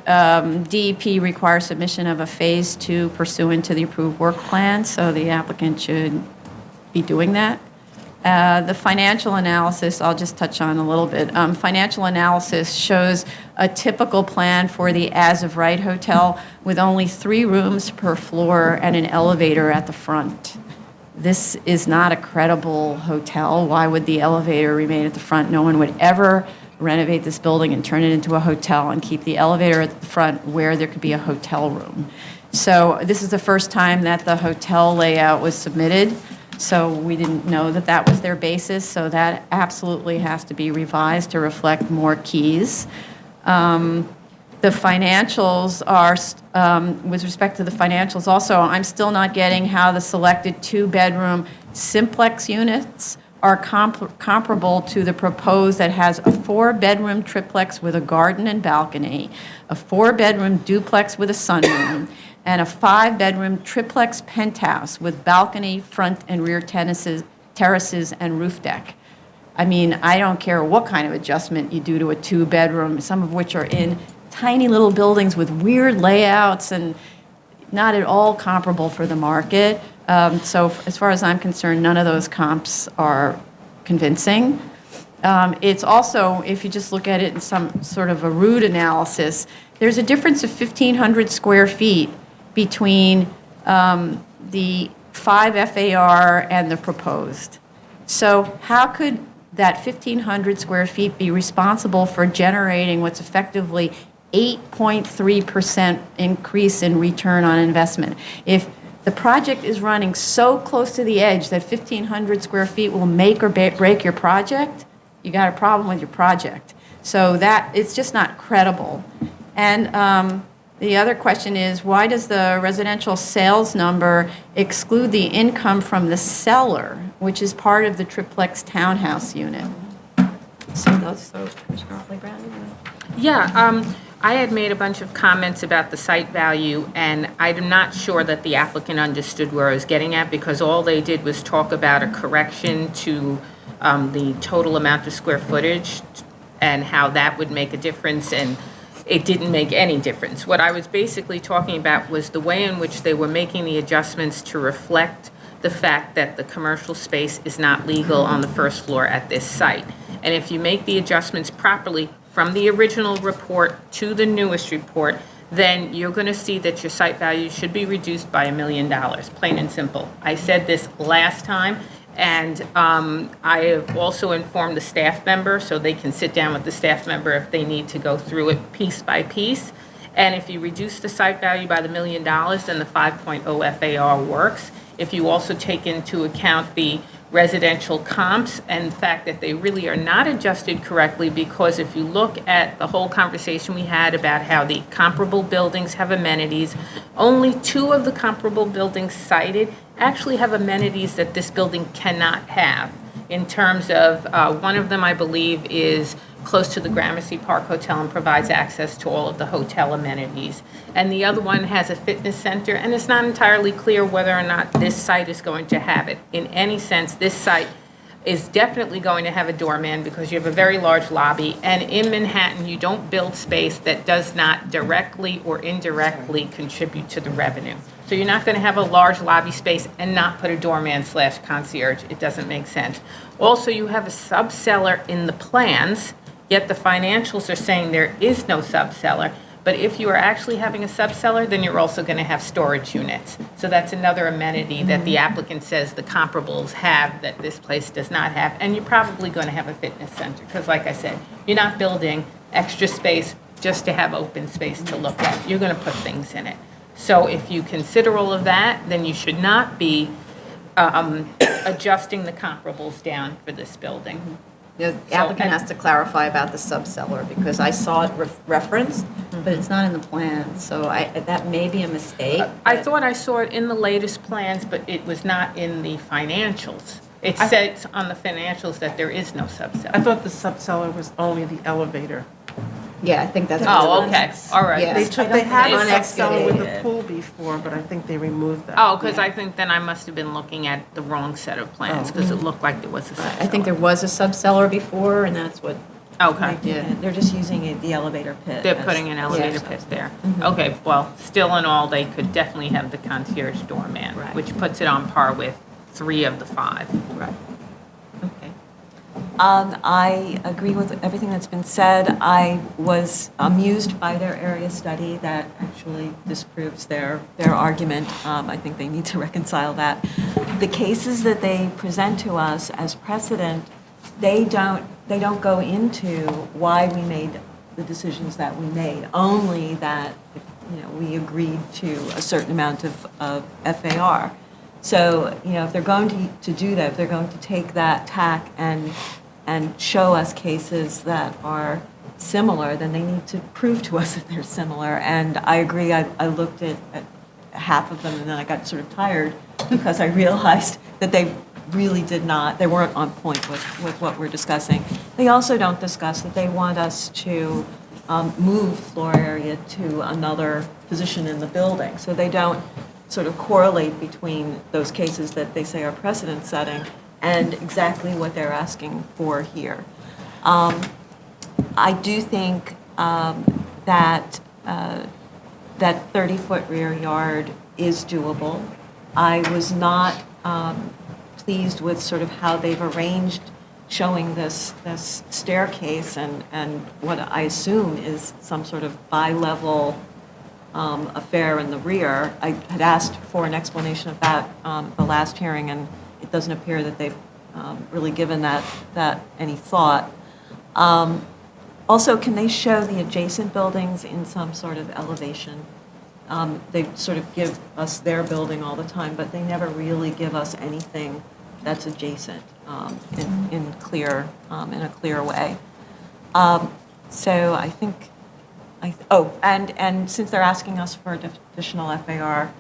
DEP requires submission of a Phase 2 pursuant to the approved work plan, so the applicant should be doing that. The financial analysis, I'll just touch on a little bit. Financial analysis shows a typical plan for the as-of-right hotel with only 3 rooms per floor and an elevator at the front. This is not a credible hotel. Why would the elevator remain at the front? No one would ever renovate this building and turn it into a hotel and keep the elevator at the front where there could be a hotel room. So this is the first time that the hotel layout was submitted, so we didn't know that that was their basis, so that absolutely has to be revised to reflect more keys. The financials are, with respect to the financials also, I'm still not getting how the selected 2-bedroom simplex units are comparable to the proposed that has a 4-bedroom triplex with a garden and balcony, a 4-bedroom duplex with a sunroom, and a 5-bedroom triplex penthouse with balcony, front and rear terraces, and roof deck. I mean, I don't care what kind of adjustment you do to a 2-bedroom, some of which are in tiny little buildings with weird layouts and not at all comparable for the market. So as far as I'm concerned, none of those comps are convincing. It's also, if you just look at it in some sort of a rude analysis, there's a difference of 1,500 square feet between the 5 FAR and the proposed. So how could that 1,500 square feet be responsible for generating what's effectively 8.3% increase in return on investment? If the project is running so close to the edge that 1,500 square feet will make or break your project, you got a problem with your project. So that, it's just not credible. And the other question is, why does the residential sales number exclude the income from the seller, which is part of the triplex townhouse unit? So Commissioner Otley-Brown, you want to? Yeah, I had made a bunch of comments about the site value, and I'm not sure that the applicant understood where I was getting at, because all they did was talk about a correction to the total amount of square footage and how that would make a difference, and it didn't make any difference. What I was basically talking about was the way in which they were making the adjustments to reflect the fact that the commercial space is not legal on the first floor at this site. And if you make the adjustments properly from the original report to the newest report, then you're going to see that your site value should be reduced by $1 million, plain and simple. I said this last time, and I have also informed the staff member, so they can sit down with the staff member if they need to go through it piece by piece. And if you reduce the site value by the $1 million, then the 5.0 FAR works. If you also take into account the residential comps and the fact that they really are not adjusted correctly, because if you look at the whole conversation we had about how the comparable buildings have amenities, only 2 of the comparable buildings cited actually have amenities that this building cannot have. In terms of, one of them, I believe, is close to the Gramercy Park Hotel and provides access to all of the hotel amenities. And the other one has a fitness center, and it's not entirely clear whether or not this site is going to have it. In any sense, this site is definitely going to have a doorman because you have a very large lobby, and in Manhattan, you don't build space that does not directly or indirectly contribute to the revenue. So you're not going to have a large lobby space and not put a doorman/concierge. It doesn't make sense. Also, you have a subcellar in the plans, yet the financials are saying there is no subcellar. But if you are actually having a subcellar, then you're also going to have storage units. So that's another amenity that the applicant says the comparables have that this place does not have. And you're probably going to have a fitness center because, like I said, you're not building extra space just to have open space to look at. You're going to put things in it. So if you consider all of that, then you should not be adjusting the comparables down for this building. The applicant has to clarify about the subcellar, because I saw it referenced, but it's not in the plan, so that may be a mistake. I but- thought I saw it in the latest plans, but it was not in the financials. It says on the financials that there is no I subcellar. thought the subcellar was only the elevator. Yeah, I think that's. Oh, okay, all right. Yeah. They had a It's subcellar with a unexcavated. pool before, but I think they removed that. Oh, because I think then I must have been looking at the wrong set of plans, because it looked like there was a subcellar. I think there was a subcellar before, and that's what, Okay. Yeah. They're just using the elevator pit. They're as- putting an elevator Yeah. pit there. Okay, well, still in all, they could definitely have the concierge doorman, Right. which puts it on par with 3 of the 5. right. Okay. I agree with everything that's been said. I was amused by their area study that actually disproves their argument. I think they need to reconcile that. The cases that they present to us as precedent, they don't go into why we made the decisions that we made, only that, we agreed to a certain amount of FAR. So, if they're going to do that, if they're going to take that tack and show us cases that are similar, then they need to prove to us that they're similar. And I agree, I looked at half of them, and then I got sort of tired because I realized that they really they weren't on point with what we're discussing. They also don't discuss that they want us to move floor area to another position in the building. So they don't sort of correlate between those cases that they say are precedent setting and exactly what they're asking for here. I do think that 30-foot rear yard is doable. I was not pleased with sort of how they've arranged showing this staircase and what I assume is some sort of bi-level affair in the rear. I had asked for an explanation of that the last hearing, and it doesn't appear that they've really given that any thought. Also, can they show the adjacent buildings in some sort of elevation? They sort of give us their building all the time, but they never really give us anything that's adjacent in a clear way. So I think, and since they're asking us for additional FAR,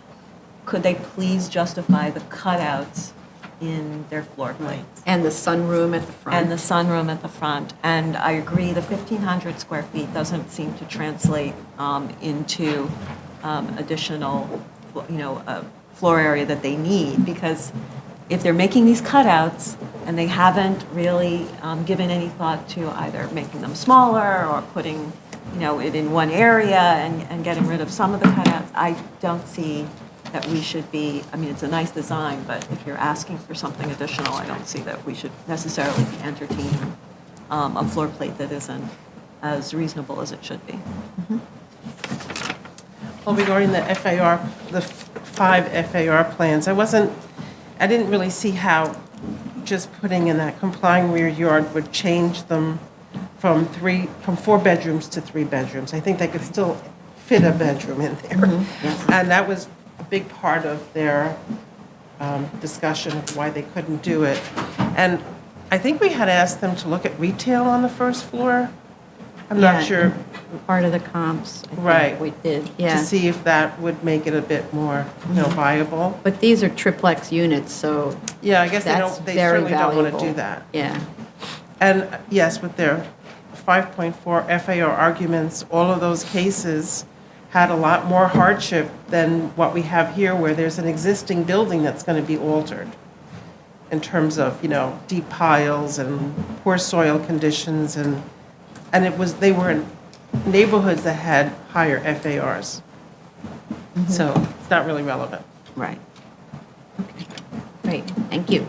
could they please justify the cutouts in their floor plates? And the sunroom at the front. And the sunroom at the front. And I agree, the 1,500 square feet doesn't seem to translate into additional, floor area that they need, because if they're making these cutouts and they haven't really given any thought to either making them smaller or putting, it in one area and getting rid of some of the cutouts, I don't see that we should be, it's a nice design, but if you're asking for something additional, I don't see that we should necessarily be entertaining a floor plate that isn't as reasonable as it should be. Well, regarding the FAR, the 5 FAR plans, I didn't really see how just putting in that complying rear yard would change them from 4 bedrooms to 3 bedrooms. I think they could still fit a bedroom in there. And that was a big part of their discussion of why they couldn't do it. And I think we had asked them to look at retail on the first floor. I'm not Yeah. sure, Part of the comps, I think Right. we did, to yeah. see if that would make it a bit more, viable. But these are triplex units, so Yeah, I guess that's they very certainly don't want to valuable. do that. Yeah. And yes, with their 5.4 FAR arguments, all of those cases had a lot more hardship than what we have here, where there's an existing building that's going to be altered in terms of, deep piles and poor soil conditions, and they were in neighborhoods that had higher FARs. So it's not really relevant. Right. Okay. Great, thank you.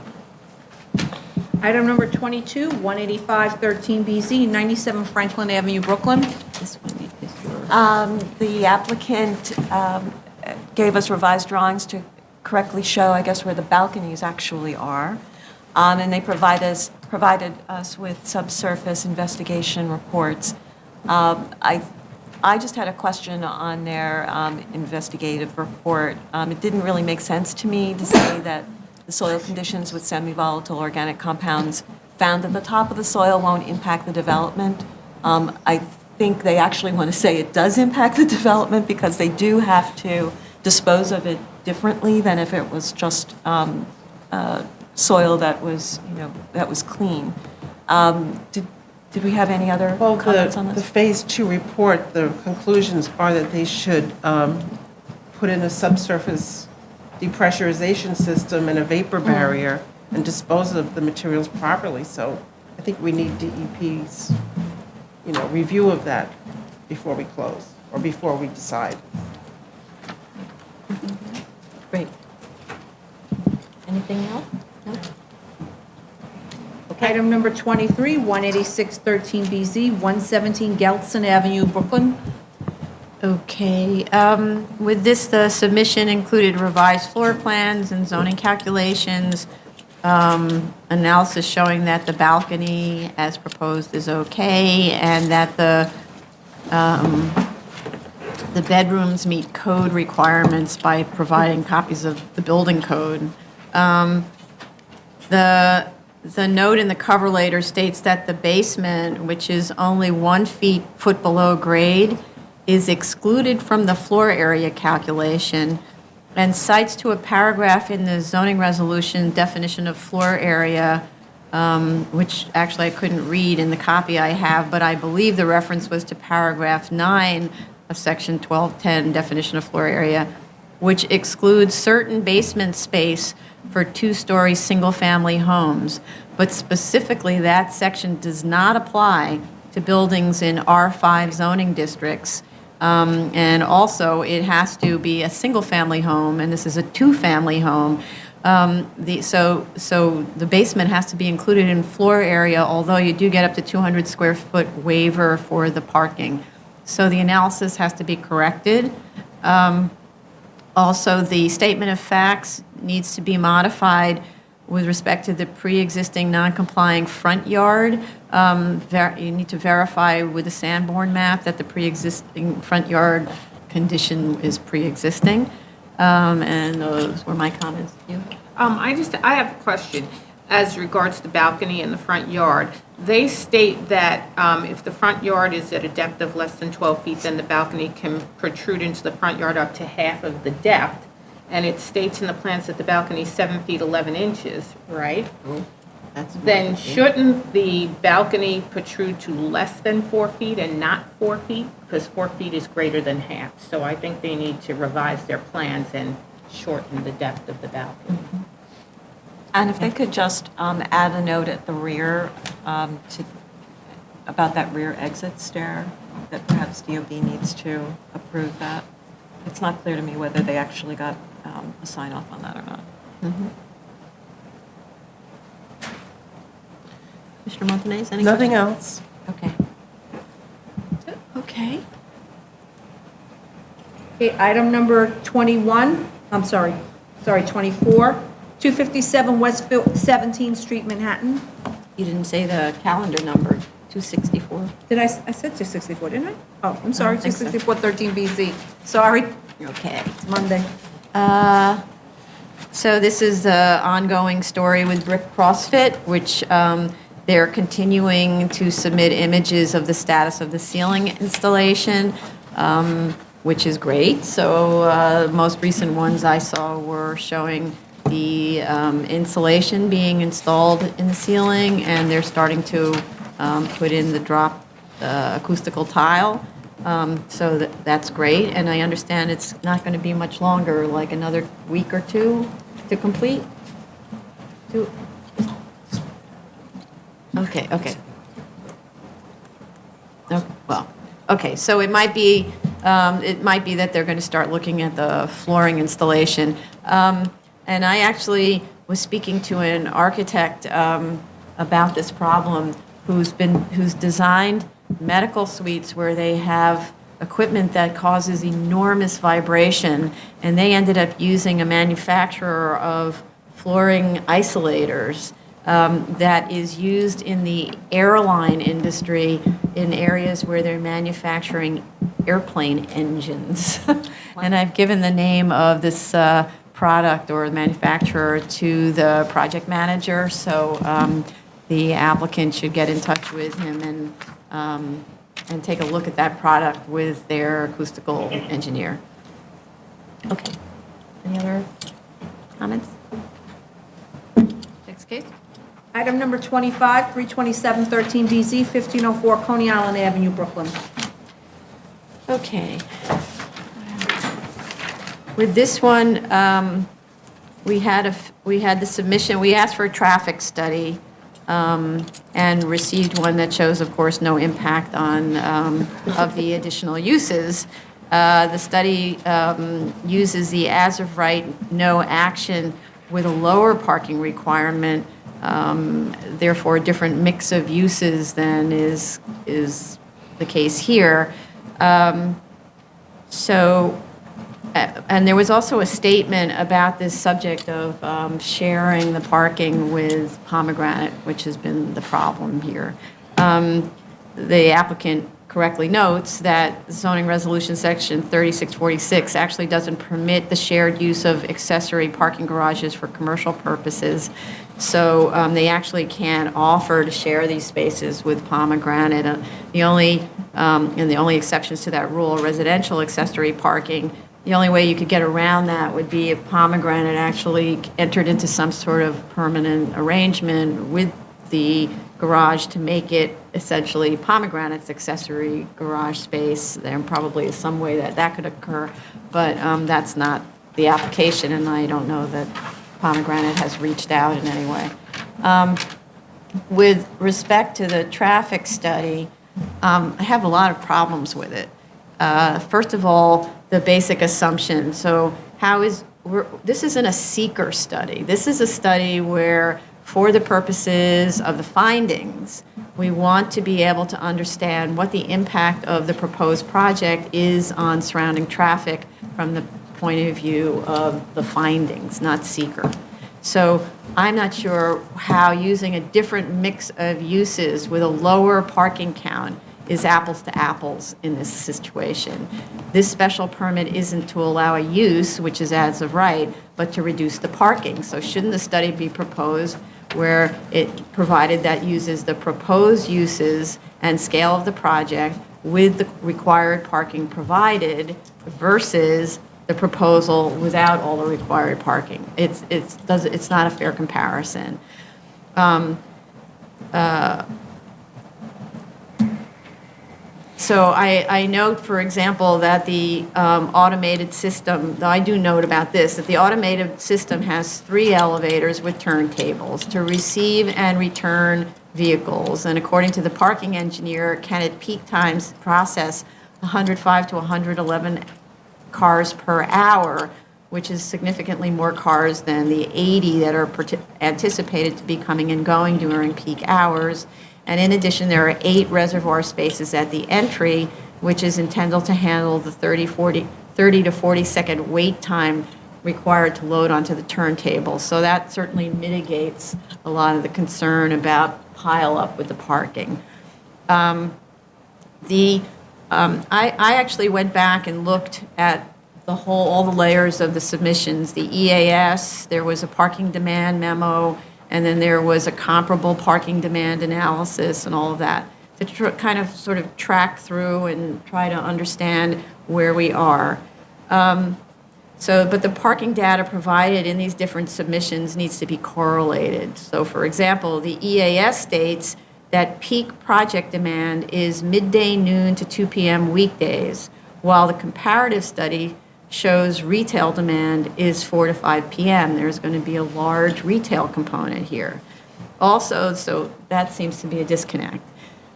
Item number 22, 18513BZ, 97 Franklin Avenue, Brooklyn. This one is yours. The applicant gave us revised drawings to correctly show, I guess, where the balconies actually are. And they provided us with subsurface investigation reports. I I just had a question on their investigative report. It didn't really make sense to me to say that the soil conditions with semi-volatile organic compounds found at the top of the soil won't impact the development. I think they actually want to say it does impact the development because they do have to dispose of it differently than if it was just soil that was, that was clean. Did we have any other Well, comments on the this? Phase 2 report, the conclusions are that they should put in a subsurface depressurization system and a vapor barrier and dispose of the materials properly. So I think we need DEP's, review of that before we close or before we decide. Great. Anything else? No? Item number 23, 18613BZ, 117 Gelson Avenue, Brooklyn. Okay, with this, the submission included revised floor plans and zoning calculations, analysis showing that the balcony as proposed is okay, and that the bedrooms meet code requirements by providing copies of the building code. The note in the cover letter states that the basement, which is only 1 foot below grade, is excluded from the floor area calculation, and cites to a paragraph in the zoning resolution definition of floor area, which actually I couldn't read in the copy I have, but I believe the reference was to paragraph 9 of section 1210 definition of floor area, which excludes certain basement space for 2-story single-family homes. But specifically, that section does not apply to buildings in R5 zoning districts. And also, it has to be a single-family home, and this is a 2-family home. So the basement has to be included in floor area, although you do get up to 200 square foot waiver for the parking. So the analysis has to be corrected. Also, the statement of facts needs to be modified with respect to the pre-existing non-complying front yard. You need to verify with the Sanborn map that the pre-existing front yard condition is pre-existing. And those were my comments. You? I have a question as regards the balcony in the front yard. They state that if the front yard is at a depth of less than 12 feet, then the balcony can protrude into the front yard up to half of the depth. And it states in the plans that the balcony is 7 feet 11 inches, right? Then shouldn't the balcony protrude to less than 4 feet and not 4 feet? Because 4 feet is greater than half. So I think they need to revise their plans and shorten the depth of the balcony. And if they could just add a note at the rear about that rear exit stair, that perhaps DOB needs to approve that. It's not clear to me whether they actually got a sign off on that or not. Mr. Montanez, any Nothing questions? else? Okay. Okay. Okay, item number 21, 24, 257 West 17th Street, Manhattan. You didn't say the calendar number, 264. I said 264, didn't I? Oh, I'm sorry, I don't think so. 264 13BZ. Sorry, Okay. it's Monday. So this is the ongoing story with Brick CrossFit, which they're continuing to submit images of the status of the ceiling installation, which is great. So most recent ones I saw were showing the insulation being installed in the ceiling, and they're starting to put in the drop acoustical tile. So that's great, and I understand it's not going to be much longer, like another week or two to complete? Okay. Well, okay, so it might be that they're going to start looking at the flooring installation. And I actually was speaking to an architect about this problem who's designed medical suites where they have equipment that causes enormous vibration, and they ended up using a manufacturer of flooring isolators that is used in the airline industry in areas where they're manufacturing airplane engines. And I've given the name of this product or manufacturer to the project manager, so the applicant should get in touch with him and take a look at that product with their acoustical engineer. Okay. Any other comments? Next case? Item number 25, 32713DZ, 1504 Coney Island Avenue, Brooklyn. Okay. With this one, we had the submission, we asked for a traffic study and received one that shows, of course, no impact on, of the additional uses. The study uses the as of right, no action with a lower parking requirement, therefore a different mix of uses than is the case here. And there was also a statement about this subject of sharing the parking with Pomegranate, which has been the problem here. The applicant correctly notes that zoning resolution section 3646 actually doesn't permit the shared use of accessory parking garages for commercial purposes. So they actually can't offer to share these spaces with Pomegranate. And the only exceptions to that rule are residential accessory parking. The only way you could get around that would be if Pomegranate actually entered into some sort of permanent arrangement with the garage to make it essentially Pomegranate's accessory garage space. There probably is some way that could occur, but that's not the application, and I don't know that Pomegranate has reached out in any way. With respect to the traffic study, I have a lot of problems with it. First of all, the basic assumption. So this isn't a seeker study. This is a study where, for the purposes of the findings, we want to be able to understand what the impact of the proposed project is on surrounding traffic from the point of view of the findings, not seeker. So I'm not sure how using a different mix of uses with a lower parking count is apples to apples in this situation. This special permit isn't to allow a use, which is as of right, but to reduce the parking. So shouldn't the study be proposed where it provided that uses the proposed uses and scale of the project with the required parking provided versus the proposal without all the required parking? It's not a fair comparison. So I note, for example, that the automated system, though I do note about this, that the automated system has 3 elevators with turntables to receive and return vehicles. And according to the parking engineer, can at peak times process 105 to 111 cars per hour, which is significantly more cars than the 80 that are anticipated to be coming and going during peak hours. And in addition, there are 8 reservoir spaces at the entry, which is intended to handle the 30 to 40 second wait time required to load onto the turntable. So that certainly mitigates a lot of the concern about pile up with the parking. I actually went back and looked at all the layers of the submissions, the EAS, there was a parking demand memo, and then there was a comparable parking demand analysis and all of that to kind of sort of track through and try to understand where we are. But the parking data provided in these different submissions needs to be correlated. So for example, the EAS states that peak project demand is midday noon to 2 p.m. weekdays, while the comparative study shows retail demand is 4 to 5 p.m. There's going to be a large retail component here. Also, so that seems to be a disconnect.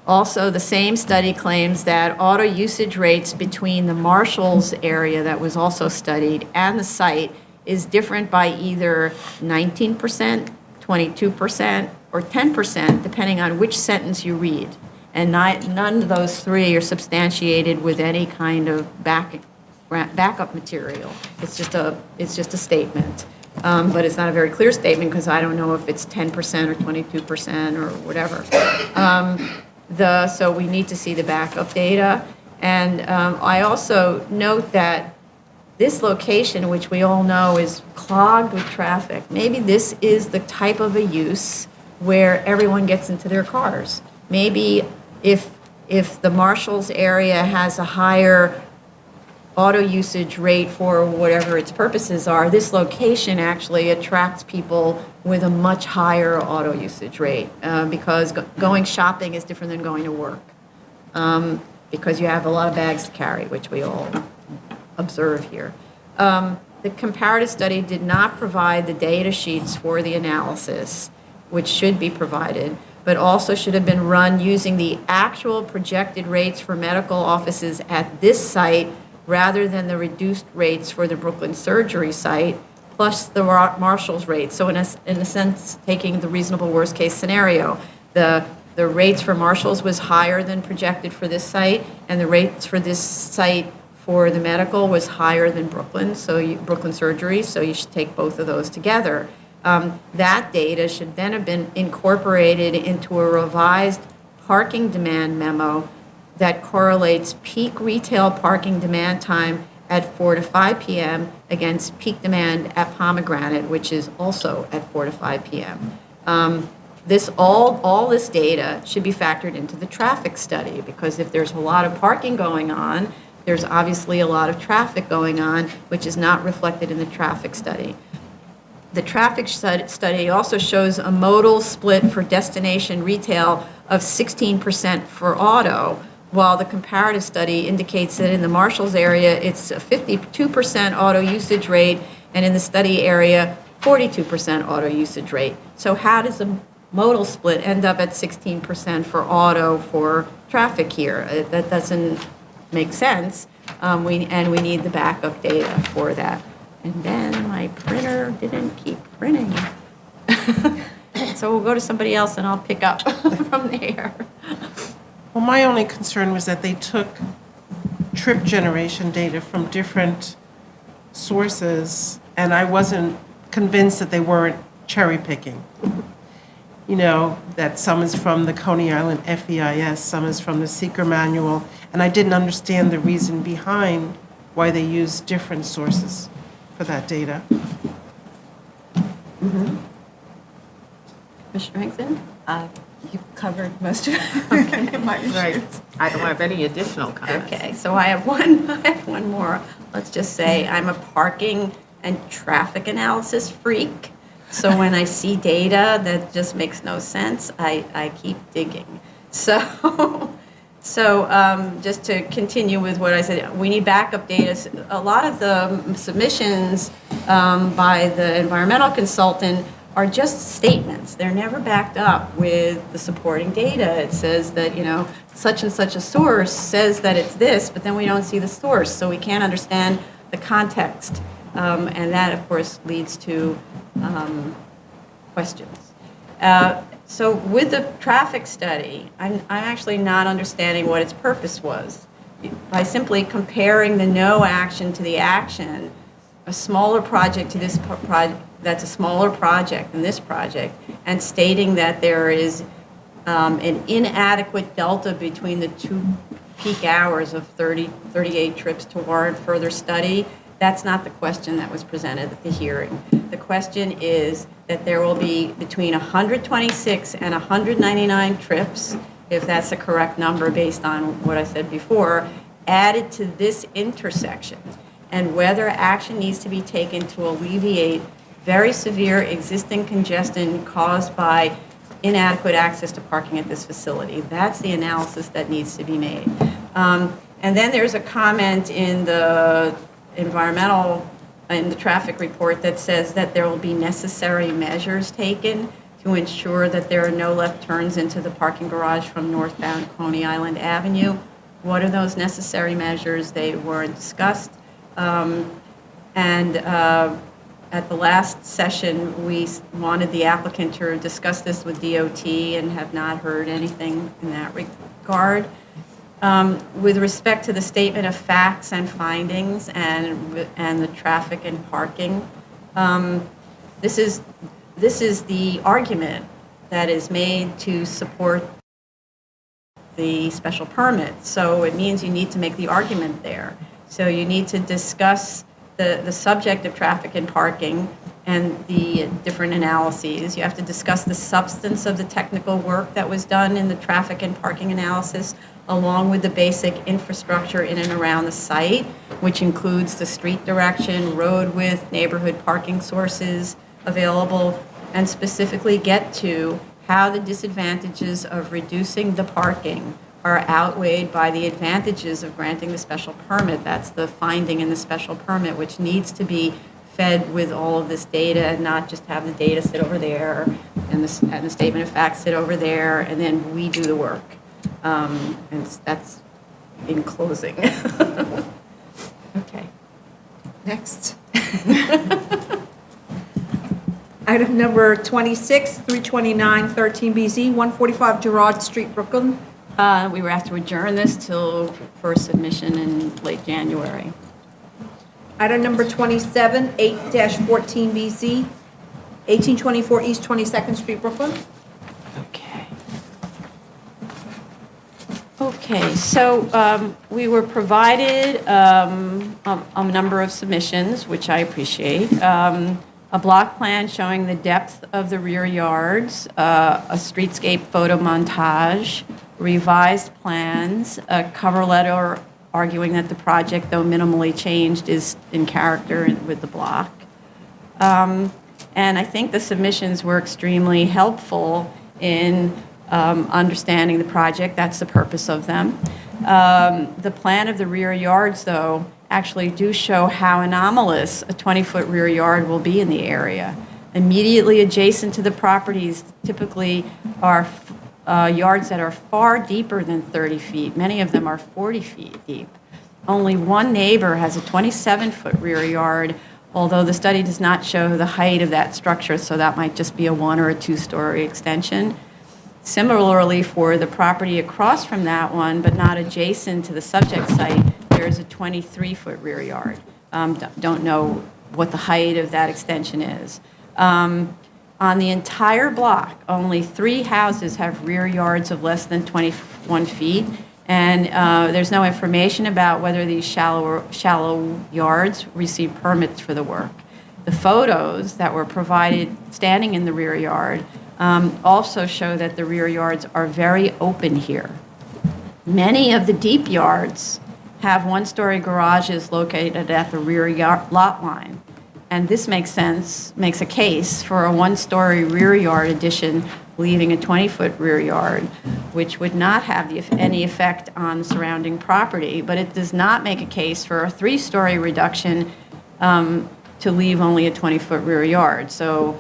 Also, the same study claims that auto usage rates between the Marshalls area that was also studied and the site is different by either 19%, 22%, or 10%, depending on which sentence you read. And none of those 3 are substantiated with any kind of backup material. It's just a statement. But it's not a very clear statement because I don't know if it's 10% or 22% or whatever. So we need to see the backup data. And I also note that this location, which we all know is clogged with traffic, maybe this is the type of a use where everyone gets into their cars. Maybe if the Marshalls area has a higher auto usage rate for whatever its purposes are, this location actually attracts people with a much higher auto usage rate because going shopping is different than going to work because you have a lot of bags to carry, which we all observe here. The comparative study did not provide the data sheets for the analysis, which should be provided, but also should have been run using the actual projected rates for medical offices at this site rather than the reduced rates for the Brooklyn surgery site, plus the Marshall's rates. So in a sense, taking the reasonable worst-case scenario, the rates for Marshall's was higher than projected for this site, and the rates for this site for the medical was higher than Brooklyn, Brooklyn surgery, so you should take both of those together. That data should then have been incorporated into a revised parking demand memo that correlates peak retail parking demand time at 4 to 5 p.m. against peak demand at Pomegranate, which is also at 4 to 5 p.m. All this data should be factored into the traffic study, because if there's a lot of parking going on, there's obviously a lot of traffic going on, which is not reflected in the traffic study. The traffic study also shows a modal split for destination retail of 16% for auto, while the comparative study indicates that in the Marshalls area, it's a 52% auto usage rate, and in the study area, 42% auto usage rate. So how does the modal split end up at 16% for auto for traffic here? That doesn't make sense, we need the backup data for that. And then my printer didn't keep printing. So we'll go to somebody else and I'll pick up from there. Well, my only concern was that they took trip generation data from different sources, and I wasn't convinced that they weren't cherry picking. You know, that some is from the Coney Island FEIS, some is from the Seeker Manual, and I didn't understand the reason behind why they used different sources for that data. Commissioner Hinkson? You covered most of it. Right. I don't have any additional comments. Okay, so I have one more. Let's just say I'm a parking and traffic analysis freak. So when I see data that just makes no sense, I keep digging. So just to continue with what I said, we need backup data. A lot of the submissions by the environmental consultant are just statements. They're never backed up with the supporting data. It says that, such and such a source says that it's this, but then we don't see the source, so we can't understand the context. And that, of course, leads to questions. So with the traffic study, I'm actually not understanding what its purpose was. By simply comparing the no action to the action, a smaller project to this project, that's a smaller project than this project, and stating that there is an inadequate delta between the two peak hours of 38 trips to warrant further study, that's not the question that was presented at the hearing. The question is that there will be between 126 and 199 trips, if that's the correct number based on what I said before, added to this intersection, and whether action needs to be taken to alleviate very severe existing congestion caused by inadequate access to parking at this facility. That's the analysis that needs to be made. And then there's a comment in the traffic report that says that there will be necessary measures taken to ensure that there are no left turns into the parking garage from northbound Coney Island Avenue. What are those necessary measures? They weren't discussed. At the last session, we wanted the applicant to discuss this with DOT and have not heard anything in that regard. With respect to the statement of facts and findings and the traffic and parking, this is the argument that is made to support the special permit. So it means you need to make the argument there. So you need to discuss the subject of traffic and parking and the different analyses. You have to discuss the substance of the technical work that was done in the traffic and parking analysis, along with the basic infrastructure in and around the site, which includes the street direction, road width, neighborhood parking sources available, and specifically get to how the disadvantages of reducing the parking are outweighed by the advantages of granting the special permit. That's the finding in the special permit, which needs to be fed with all of this data and not just have the data sit over there and the statement of facts sit over there, and then we do the work. And that's in closing. Okay. Next. Item number 26, 329 13BZ, 145 Girard Street, Brooklyn. We were asked to adjourn this till for submission in late January. Item number 27, 8-14BZ, 1824 East 22nd Street, Brooklyn. Okay. Okay, so we were provided a number of submissions, which I appreciate. A block plan showing the depth of the rear yards, a streetscape photo montage, revised plans, a cover letter arguing that the project, though minimally changed, is in character with the block. And I think the submissions were extremely helpful in understanding the project. That's the purpose of them. The plan of the rear yards, though, actually do show how anomalous a 20-foot rear yard will be in the area. Immediately adjacent to the properties typically are yards that are far deeper than 30 feet. Many of them are 40 feet deep. Only one neighbor has a 27-foot rear yard, although the study does not show the height of that structure, so that might just be a 1 or a 2-story extension. Similarly, for the property across from that one, but not adjacent to the subject site, there's a 23-foot rear yard. Don't know what the height of that extension is. On the entire block, only 3 houses have rear yards of less than 21 feet, and there's no information about whether these shallow yards receive permits for the work. The photos that were provided standing in the rear yard also show that the rear yards are very open here. Many of the deep yards have 1-story garages located at the rear lot line. And this makes a case for a 1-story rear yard addition leaving a 20-foot rear yard, which would not have any effect on the surrounding property, but it does not make a case for a 3-story reduction to leave only a 20-foot rear yard. So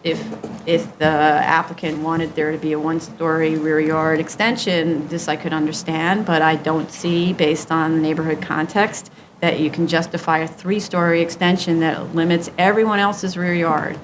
if the applicant wanted there to be a 1-story rear yard extension, this I could understand, but I don't see, based on the neighborhood context, that you can justify a 3-story extension that limits everyone else's rear yard.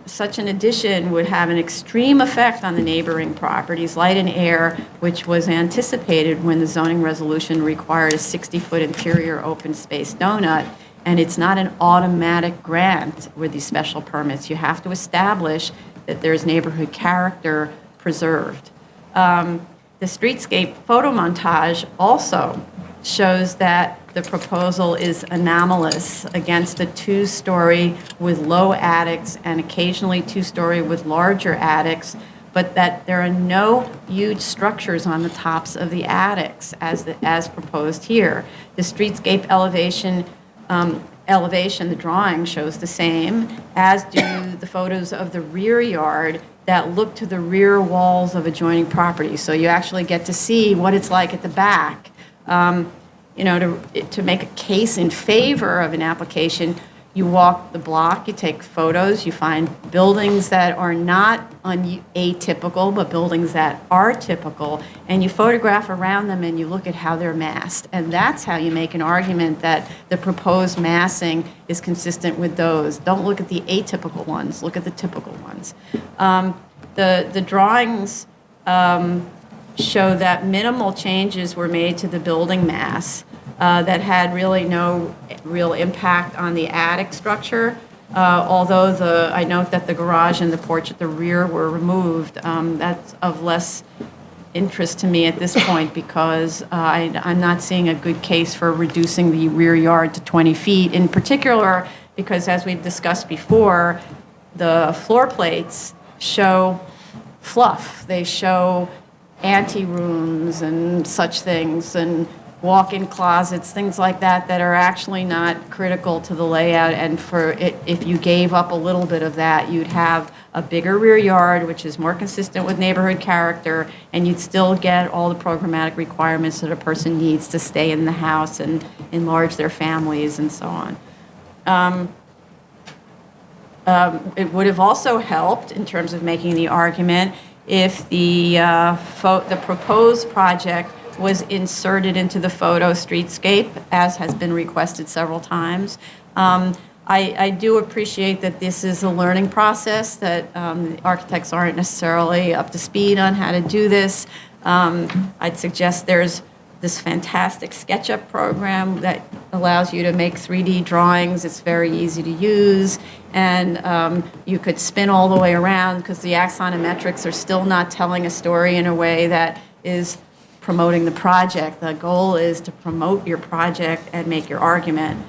Such an addition would have an extreme effect on the neighboring properties, light and air, which was anticipated when the zoning resolution required a 60-foot interior open space donut, and it's not an automatic grant with these special permits. You have to establish that there's neighborhood character preserved. The streetscape photo montage also shows that the proposal is anomalous against the 2-story with low attics and occasionally 2-story with larger attics, but that there are no huge structures on the tops of the attics as proposed here. The streetscape elevation, the drawing shows the same, as do the photos of the rear yard that look to the rear walls of adjoining properties. So you actually get to see what it's like at the back. To make a case in favor of an application, you walk the block, you take photos, you find buildings that are not atypical, but buildings that are typical, and you photograph around them and you look at how they're massed. And that's how you make an argument that the proposed massing is consistent with those. Don't look at the atypical ones, look at the typical ones. The drawings show that minimal changes were made to the building mass that had really no real impact on the attic structure. Although I note that the garage and the porch at the rear were removed, that's of less interest to me at this point because I'm not seeing a good case for reducing the rear yard to 20 feet, in particular because, as we've discussed before, the floor plates show fluff. They show ante-rooms and such things, and walk-in closets, things like that, that are actually not critical to the layout. And for it, if you gave up a little bit of that, you'd have a bigger rear yard, which is more consistent with neighborhood character, and you'd still get all the programmatic requirements that a person needs to stay in the house and enlarge their families and so on. It would have also helped in terms of making the argument if the proposed project was inserted into the photo streetscape, as has been requested several times. I do appreciate that this is a learning process, that the architects aren't necessarily up to speed on how to do this. I'd suggest there's this fantastic SketchUp program that allows you to make 3D drawings. It's very easy to use, and you could spin all the way around because the axonometrics are still not telling a story in a way that is promoting the project. The goal is to promote your project and make your argument.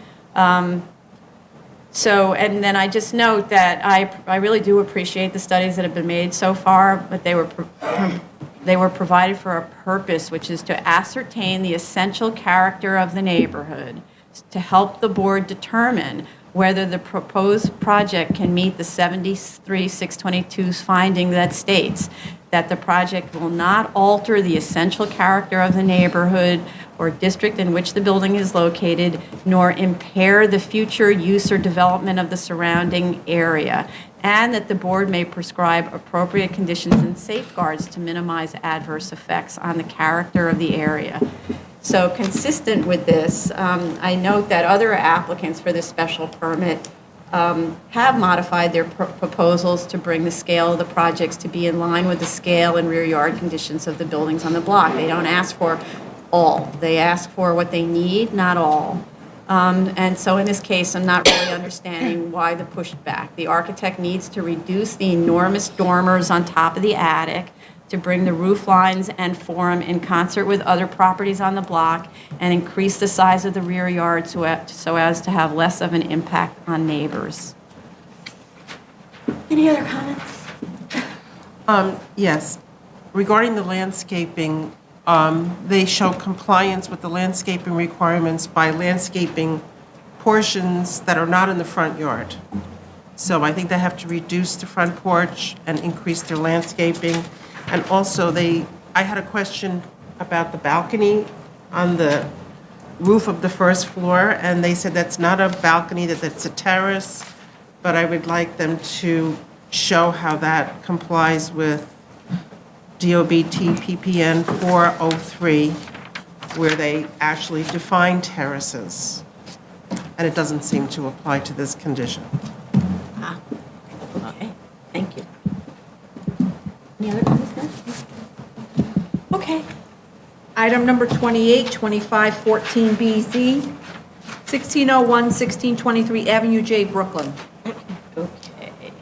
So, and then I just note that I really do appreciate the studies that have been made so far, but they were provided for a purpose, which is to ascertain the essential character of the neighborhood, to help the board determine whether the proposed project can meet the 73-622's finding that states that the project will not alter the essential character of the neighborhood or district in which the building is located, nor impair the future use or development of the surrounding area, and that the board may prescribe appropriate conditions and safeguards to minimize adverse effects on the character of the area. So consistent with this, I note that other applicants for this special permit have modified their proposals to bring the scale of the projects to be in line with the scale and rear yard conditions of the buildings on the block. They don't ask for all. They ask for what they need, not all. And so in this case, I'm not really understanding why the pushback. The architect needs to reduce the enormous dormers on top of the attic to bring the roof lines and form in concert with other properties on the block and increase the size of the rear yard so as to have less of an impact on neighbors. Any other comments? Yes. Regarding the landscaping, they show compliance with the landscaping requirements by landscaping portions that are not in the front yard. So I think they have to reduce the front porch and increase their landscaping. And also, I had a question about the balcony on the roof of the first floor, and they said that's not a balcony, that's a terrace, but I would like them to show how that complies with DOBT PPN 403, where they actually define terraces, and it doesn't seem to apply to this condition. Okay, thank you. Any other comments? Okay. Item number 28, 2514BZ, 1601, 1623 Avenue J, Brooklyn. Okay.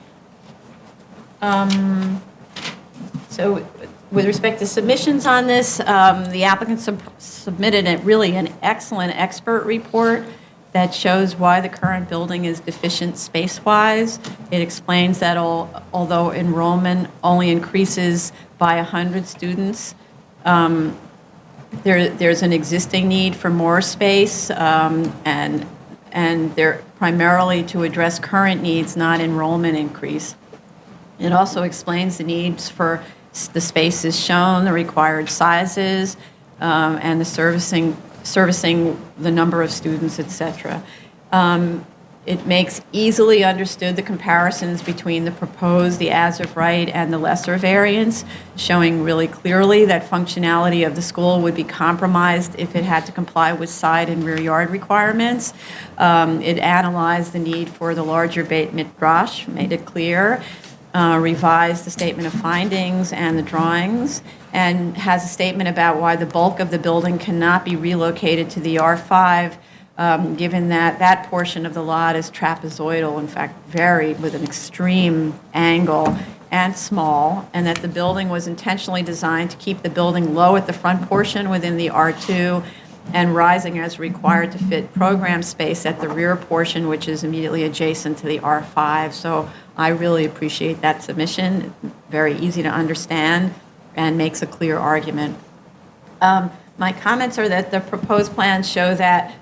So with respect to submissions on this, the applicant submitted an excellent expert report that shows why the current building is deficient space-wise. It explains that although enrollment only increases by 100 students, there's an existing need for more space, and they're primarily to address current needs, not enrollment increase. It also explains the needs for the spaces shown, the required sizes, and the servicing the number of students, et cetera. It makes easily understood the comparisons between the proposed, the as-of-right, and the lesser variance, showing really clearly that functionality of the school would be compromised if it had to comply with side and rear yard requirements. It analyzed the need for the larger Beit Midrash, made it clear, revised the statement of findings and the drawings, and has a statement about why the bulk of the building cannot be relocated to the R5 given that that portion of the lot is trapezoidal, in fact, very with an extreme angle and small, and that the building was intentionally designed to keep the building low at the front portion within the R2 and rising as required to fit program space at the rear portion, which is immediately adjacent to the R5. So I really appreciate that submission. Very easy to understand and makes a clear argument. My comments are that the proposed plans show that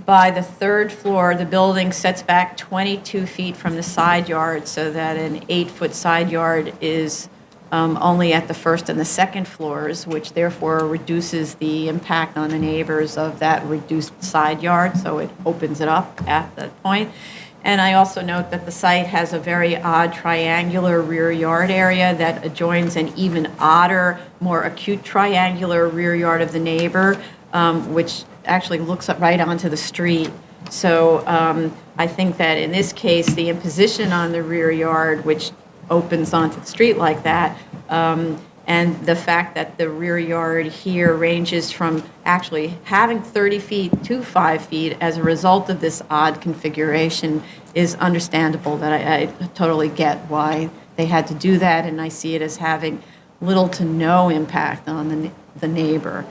by the third floor, the building sets back 22 feet from the side yard, so that an 8-foot side yard is only at the first and the second floors, which therefore reduces the impact on the neighbors of that reduced side yard, so it opens it up at that point. And I also note that the site has a very odd triangular rear yard area that adjoins an even odder, more acute triangular rear yard of the neighbor, which actually looks up right onto the street. So I think that in this case, the imposition on the rear yard, which opens onto the street like that, and the fact that the rear yard here ranges from actually having 30 feet to 5 feet as a result of this odd configuration is understandable. That I totally get why they had to do that, and I see it as having little to no impact on the neighbor.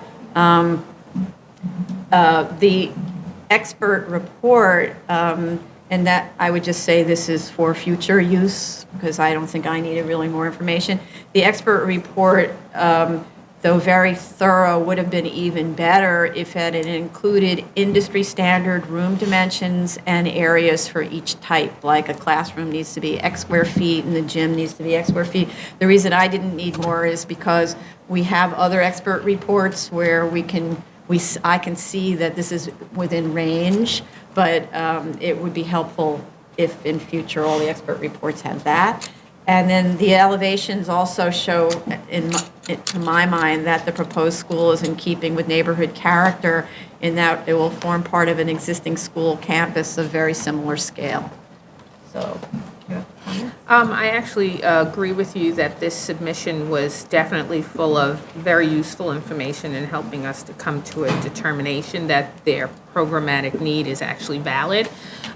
The expert report, and that I would just say this is for future use, because I don't think I needed really more information. The expert report, though very thorough, would have been even better if it had included industry standard room dimensions and areas for each type, like a classroom needs to be X square feet and the gym needs to be X square feet. The reason I didn't need more is because we have other expert reports where I can see that this is within range, but it would be helpful if in future all the expert reports had that. And then the elevations also show, to my mind, that the proposed school is in keeping with neighborhood character in that it will form part of an existing school campus of very similar scale. So, I actually agree with you that this submission was definitely full of very useful information in helping us to come to a determination that their programmatic need is actually valid.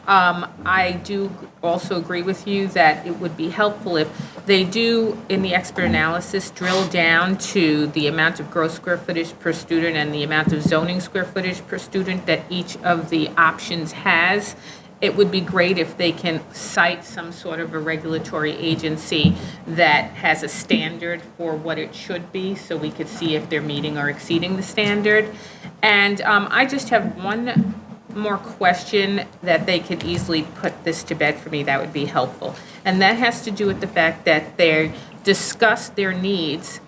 I do also agree with you that it would be helpful if they do, in the expert analysis, drill down to the amount of gross square footage per student and the amount of zoning square footage per student that each of the options has. It would be great if they can cite some sort of a regulatory agency that has a standard for what it should be, so we could see if they're meeting or exceeding the standard. And I just have one more question that they could easily put this to bed for me that would be helpful. And that has to do with the fact that they discuss their needs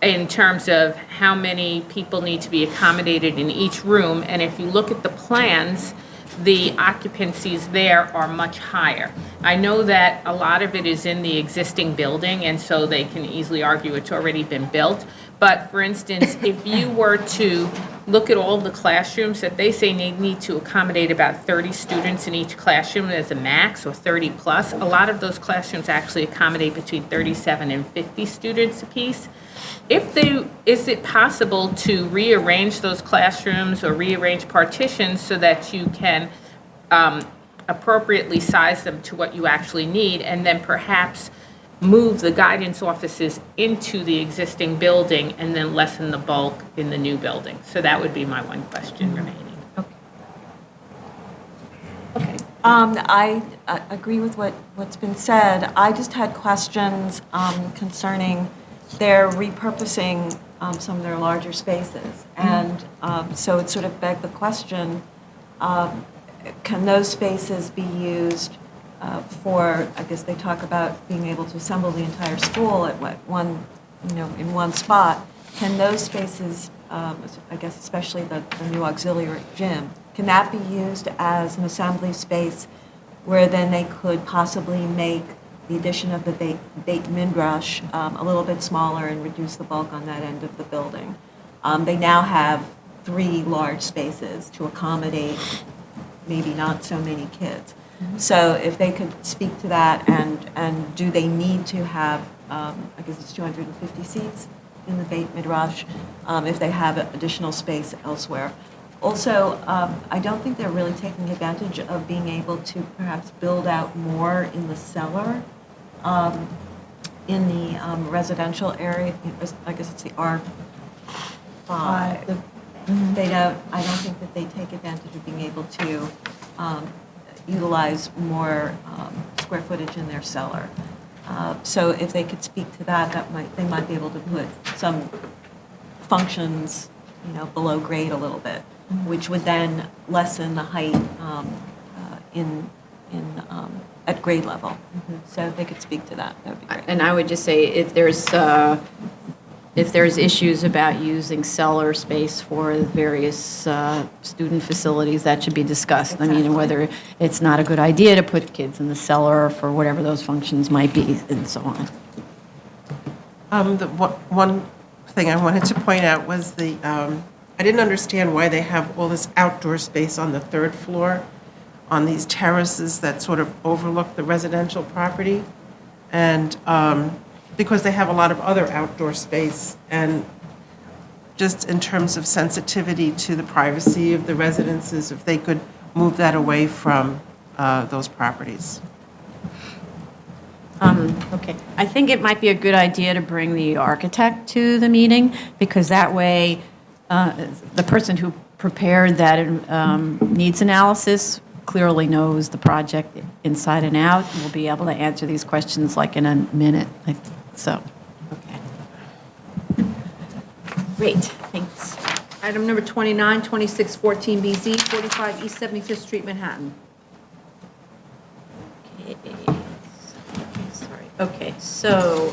in terms of how many people need to be accommodated in each room. And if you look at the plans, the occupancies there are much higher. I know that a lot of it is in the existing building, and so they can easily argue it's already been built. But for instance, if you were to look at all the classrooms that they say need to accommodate about 30 students in each classroom as a max, or 30 plus, a lot of those classrooms actually accommodate between 37 and 50 students apiece. Is it possible to rearrange those classrooms or rearrange partitions so that you can appropriately size them to what you actually need, and then perhaps move the guidance offices into the existing building and then lessen the bulk in the new building? So that would be my one question remaining. Okay. I agree with what's been said. I just had questions concerning their repurposing some of their larger spaces. And so it sort of begged the question, can those spaces be used for, I guess they talk about being able to assemble the entire school at in one spot. Can those spaces, I guess especially the new auxiliary gym, can that be used as an assembly space where then they could possibly make the addition of the Beit Midrash a little bit smaller and reduce the bulk on that end of the building? They now have 3 large spaces to accommodate maybe not so many kids. So if they could speak to that, and do they need to have, I guess it's 250 seats in the Beit Midrash, if they have additional space elsewhere? Also, I don't think they're really taking advantage of being able to perhaps build out more in the cellar, in the residential area. I guess it's the R5. I don't think that they take advantage of being able to utilize more square footage in their cellar. So if they could speak to that, they might be able to put some functions, below grade a little bit, which would then lessen the height at grade level. So if they could speak to that, that would be great. And I would just say, if there's issues about using cellar space for various student facilities, that should be discussed. I mean, and whether it's not a good idea to put kids in the cellar for whatever those functions might be, and so on. One thing I wanted to point out was I didn't understand why they have all this outdoor space on the third floor on these terraces that sort of overlook the residential property. And because they have a lot of other outdoor space, and just in terms of sensitivity to the privacy of the residences, if they could move that away from those properties. Okay. I think it might be a good idea to bring the architect to the meeting, because that way, the person who prepared that needs analysis clearly knows the project inside and out, and will be able to answer these questions like in a minute. So, okay. Great, thanks. Item number 29, 2614BZ, 45 East 75th Street, Manhattan. Okay, so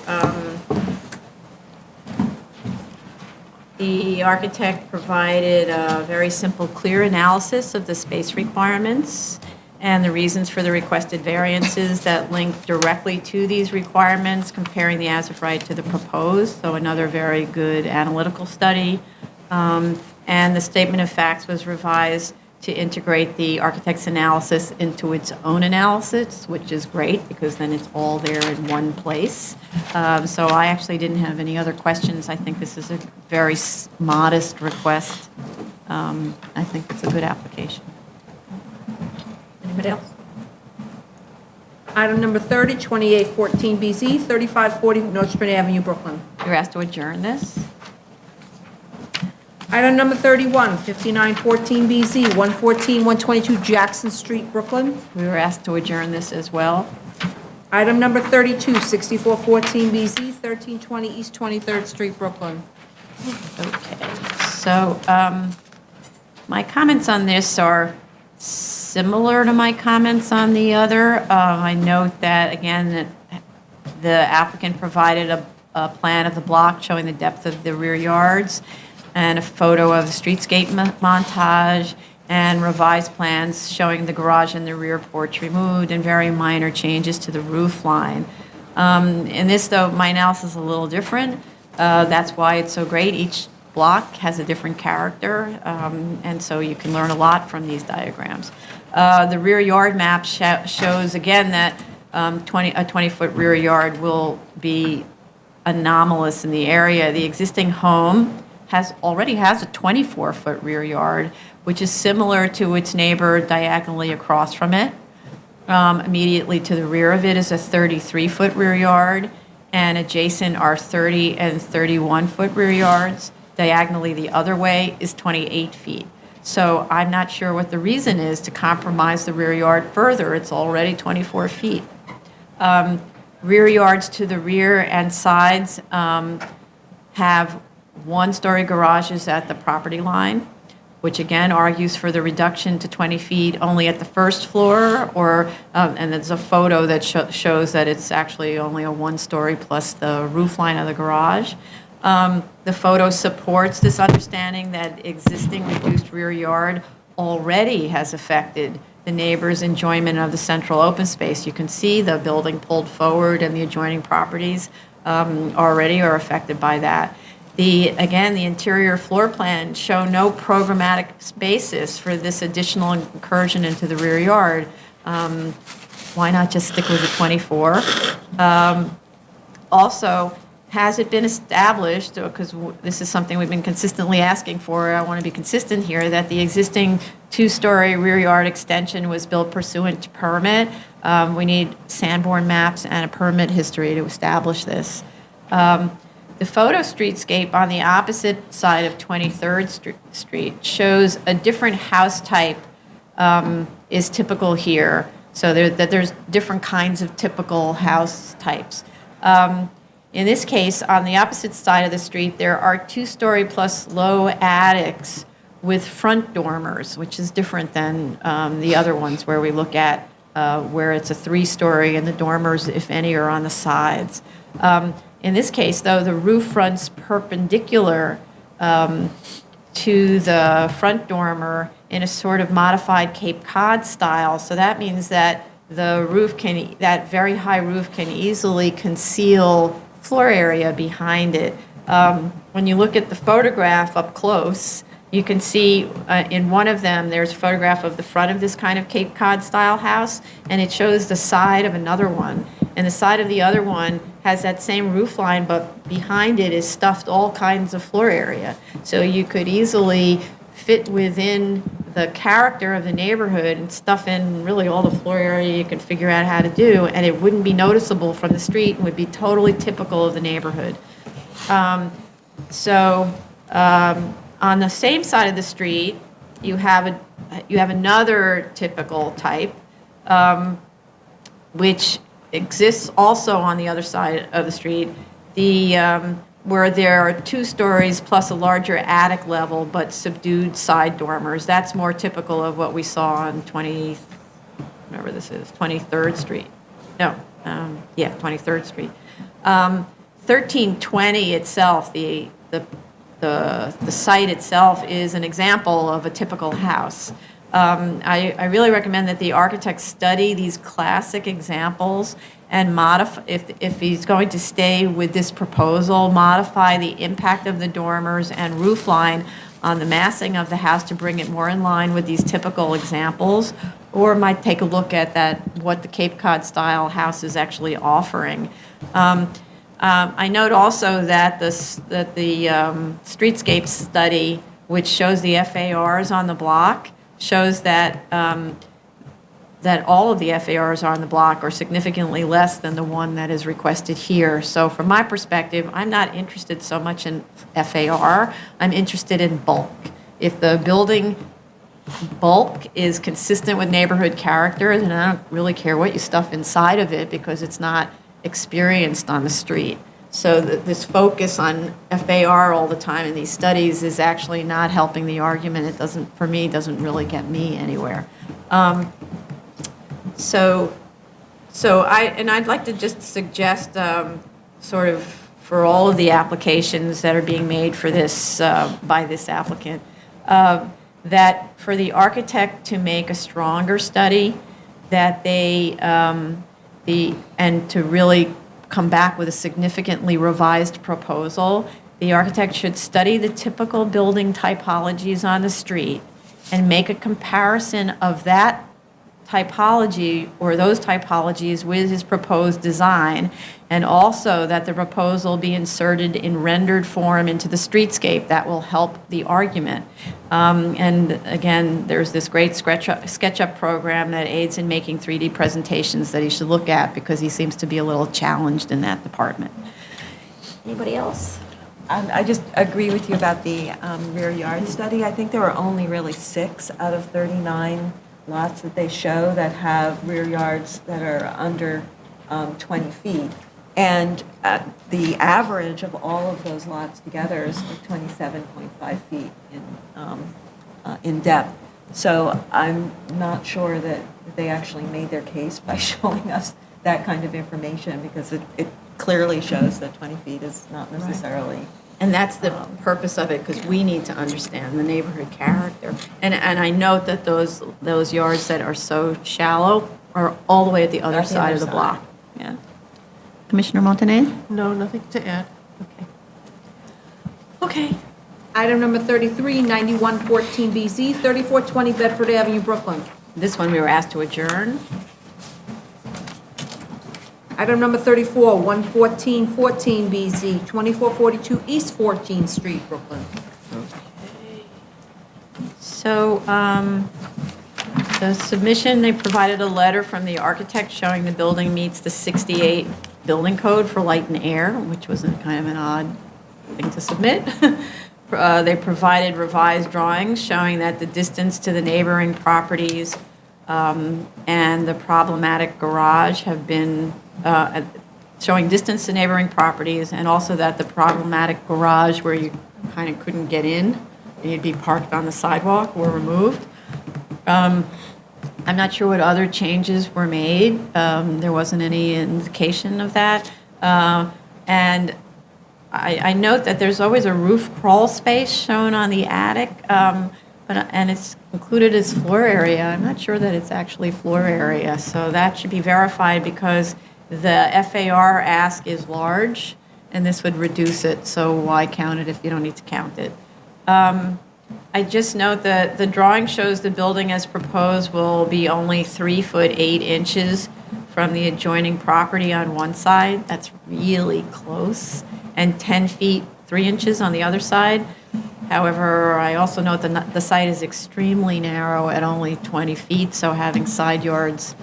the architect provided a very simple, clear analysis of the space requirements and the reasons for the requested variances that link directly to these requirements, comparing the as-of-right to the proposed, so another very good analytical study. And the statement of facts was revised to integrate the architect's analysis into its own analysis, which is great, because then it's all there in one place. So I actually didn't have any other questions. I think this is a very modest request. I think it's a good application. Anybody else? Item number 30, 2814BZ, 3540 North Spring Avenue, Brooklyn. You're asked to adjourn this? Item number 31, 5914BZ, 114, 122 Jackson Street, Brooklyn. We were asked to adjourn this as well. Item number 32, 6414BZ, 1320 East 23rd Street, Brooklyn. Okay, so my comments on this are similar to my comments on the other. I note that, again, that the applicant provided a plan of the block showing the depth of the rear yards, and a photo of the streetscape montage, and revised plans showing the garage and the rear porch removed, and very minor changes to the roof line. In this, though, my analysis is a little different. That's why it's so great. Each block has a different character, and so you can learn a lot from these diagrams. The rear yard map shows, again, that a 20-foot rear yard will be anomalous in the area. The existing home already has a 24-foot rear yard, which is similar to its neighbor diagonally across from it. Immediately to the rear of it is a 33-foot rear yard, and adjacent are 30 and 31-foot rear yards. Diagonally the other way is 28 feet. So I'm not sure what the reason is to compromise the rear yard further. It's already 24 feet. Rear yards to the rear and sides have one-story garages at the property line, which again argues for the reduction to 20 feet only at the first floor, and there's a photo that shows that it's actually only a one-story plus the roof line of the garage. The photo supports this understanding that existing reduced rear yard already has affected the neighbors' enjoyment of the central open space. You can see the building pulled forward, and the adjoining properties already are affected by that. Again, the interior floor plans show no programmatic basis for this additional incursion into the rear yard. Why not just stick with the 24? Also, has it been established, because this is something we've been consistently asking for, I want to be consistent here, that the existing two-story rear yard extension was built pursuant to permit? We need Sanborn maps and a permit history to establish this. The photo streetscape on the opposite side of 23rd Street shows a different house type is typical here. So there's different kinds of typical house types. In this case, on the opposite side of the street, there are two-story plus low attics with front dormers, which is different than the other ones where we look at where it's a three-story and the dormers, if any, are on the sides. In this case, though, the roof runs perpendicular to the front dormer in a sort of modified Cape Cod style. So that means that the roof that very high roof can easily conceal floor area behind it. When you look at the photograph up close, you can see in one of them, there's a photograph of the front of this kind of Cape Cod style house, and it shows the side of another one. And the side of the other one has that same roof line, but behind it is stuffed all kinds of floor area. So you could easily fit within the character of the neighborhood and stuff in really all the floor area you can figure out how to do, and it wouldn't be noticeable from the street and would be totally typical of the neighborhood. On the same side of the street, you have another typical type, which exists also on the other side of the street, where there are two stories plus a larger attic level, but subdued side dormers. That's more typical of what we saw on 23rd Street. No, 23rd Street. 1320 itself, the site itself is an example of a typical house. I really recommend that the architect study these classic examples and modify, if he's going to stay with this proposal, modify the impact of the dormers and roof line on the massing of the house to bring it more in line with these typical examples, or might take a look at what the Cape Cod style house is actually offering. I note also that the streetscape study, which shows the FARs on the block, shows that all of the FARs on the block are significantly less than the one that is requested here. So from my perspective, I'm not interested so much in FAR, I'm interested in bulk. If the building bulk is consistent with neighborhood character, then I don't really care what you stuff inside of it because it's not experienced on the street. So this focus on FAR all the time in these studies is actually not helping the argument. It doesn't really get me anywhere. I'd like to just suggest sort of for all of the applications that are being made for this by this applicant, that for the architect to make a stronger study, that and to really come back with a significantly revised proposal, the architect should study the typical building typologies on the street and make a comparison of that typology or those typologies with his proposed design, and also that the proposal be inserted in rendered form into the streetscape. That will help the argument. And again, there's this great SketchUp program that aids in making 3D presentations that he should look at because he seems to be a little challenged in that department. Anybody else? I just agree with you about the rear yard study. I think there are only really 6 out of 39 lots that they show that have rear yards that are under 20 feet. And the average of all of those lots together is like 27.5 feet in depth. So I'm not sure that they actually made their case by showing us that kind of information because it clearly shows that 20 feet is not necessarily. And that's the purpose of it, because we need to understand the neighborhood character. And I note that those yards that are so shallow are all the way at the other side of the block. Yeah. Commissioner Montanez? No, nothing to add. Okay. Item number 33, 9114 BZ, 3420 Bedford Avenue, Brooklyn. This one we were asked to adjourn. Item number 34, 11414 BZ, 2442 East 14th Street, Brooklyn. So the submission, they provided a letter from the architect showing the building meets the 68 building code for light and air, which was kind of an odd thing to submit. They provided revised drawings showing that the distance to the neighboring properties and the problematic garage have been, showing distance to neighboring properties, and also that the problematic garage where you kind of couldn't get in, and you'd be parked on the sidewalk, were removed. I'm not sure what other changes were made. There wasn't any indication of that. And I note that there's always a roof crawl space shown on the attic, and it's included as floor area. I'm not sure that it's actually floor area, so that should be verified because the FAR ask is large, and this would reduce it, so why count it if you don't need to count it? I just note that the drawing shows the building as proposed will be only 3 foot 8 inches from the adjoining property on one side. That's really close. And 10 feet 3 inches on the other side. However, I also note that the site is extremely narrow at only 20 feet, so having side yards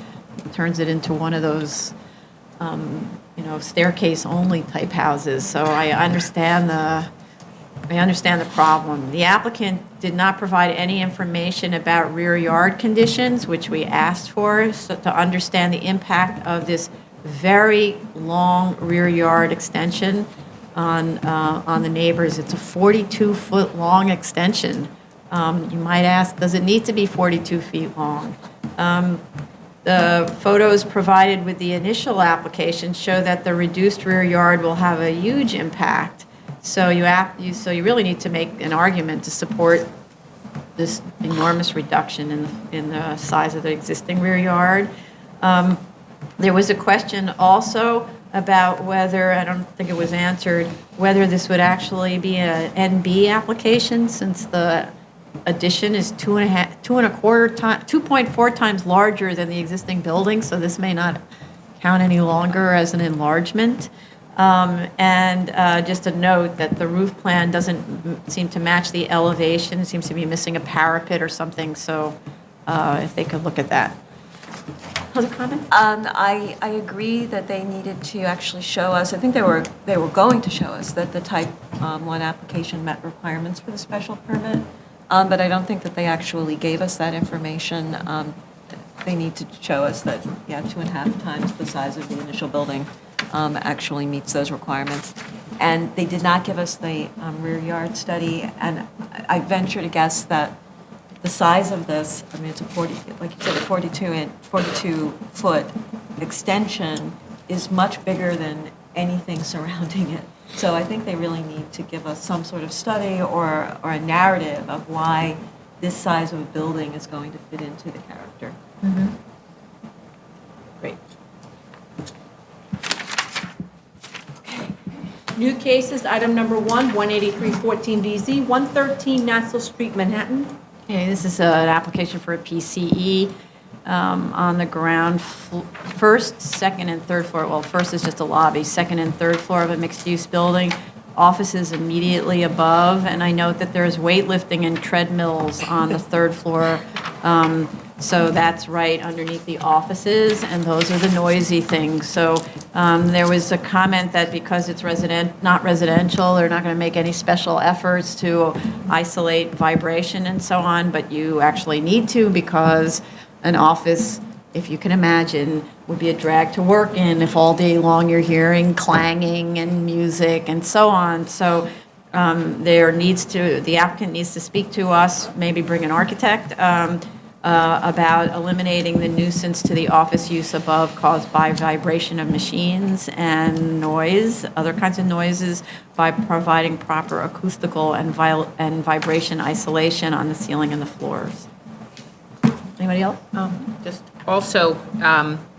turns it into one of those, staircase-only type houses. So I understand the problem. The applicant did not provide any information about rear yard conditions, which we asked for, so to understand the impact of this very long rear yard extension on the neighbors. It's a 42-foot long extension. You might ask, does it need to be 42 feet long? The photos provided with the initial application show that the reduced rear yard will have a huge impact. So you really need to make an argument to support this enormous reduction in the size of the existing rear yard. There was a question also about whether, I don't think it was answered, whether this would actually be an NB application, since the addition is 2.4 times larger than the existing building, so this may not count any longer as an enlargement. And just a note that the roof plan doesn't seem to match the elevation. It seems to be missing a parapet or something, so if they could look at that. Other comment? I agree that they needed to actually show us, I think they were going to show us that the type 1 application met requirements for the special permit, but I don't think that they actually gave us that information. They need to show us that, 2.5 times the size of the initial building actually meets those requirements. And they did not give us the rear yard study, and I venture to guess that the size of this, I mean, it's a 40, like you said, a 42-foot extension is much bigger than anything surrounding it. So I think they really need to give us some sort of study or a narrative of why this size of a building is going to fit into the character. Mm-hmm. Great. New cases, item number 1, 18314 BZ, 113 Nassau Street, Manhattan. Okay, this is an application for a PCE on the ground, first, second, and third floor. Well, first is just a lobby, second and third floor of a mixed-use building. Offices immediately above, and I note that there's weightlifting and treadmills on the third floor. So that's right underneath the offices, and those are the noisy things. So there was a comment that because it's not residential, they're not going to make any special efforts to isolate vibration and so on, but you actually need to, because an office, if you can imagine, would be a drag to work in if all day long you're hearing clanging and music and so on. So the applicant needs to speak to us, maybe bring an architect, about eliminating the nuisance to the office use above caused by vibration of machines and noise, other kinds of noises, by providing proper acoustical and vibration isolation on the ceiling and the floors. Anybody else? Just also,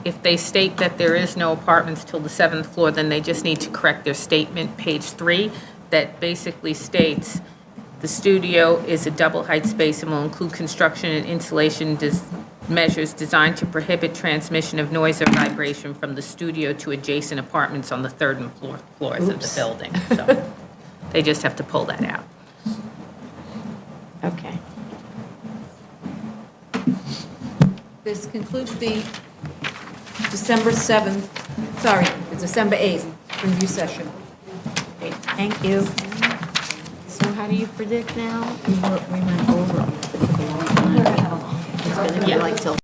if they state that there is no apartments till the 7th floor, then they just need to correct their statement, page 3, that basically states the studio is a double height space and will include construction and insulation measures designed to prohibit transmission of noise or vibration from the studio to adjacent apartments on the third and fourth floors of the building. So they just have to pull that out. Okay. This concludes the December 7th, sorry, the December 8th review session. Great, thank you. So how do you predict now? We went over. It's going to be like till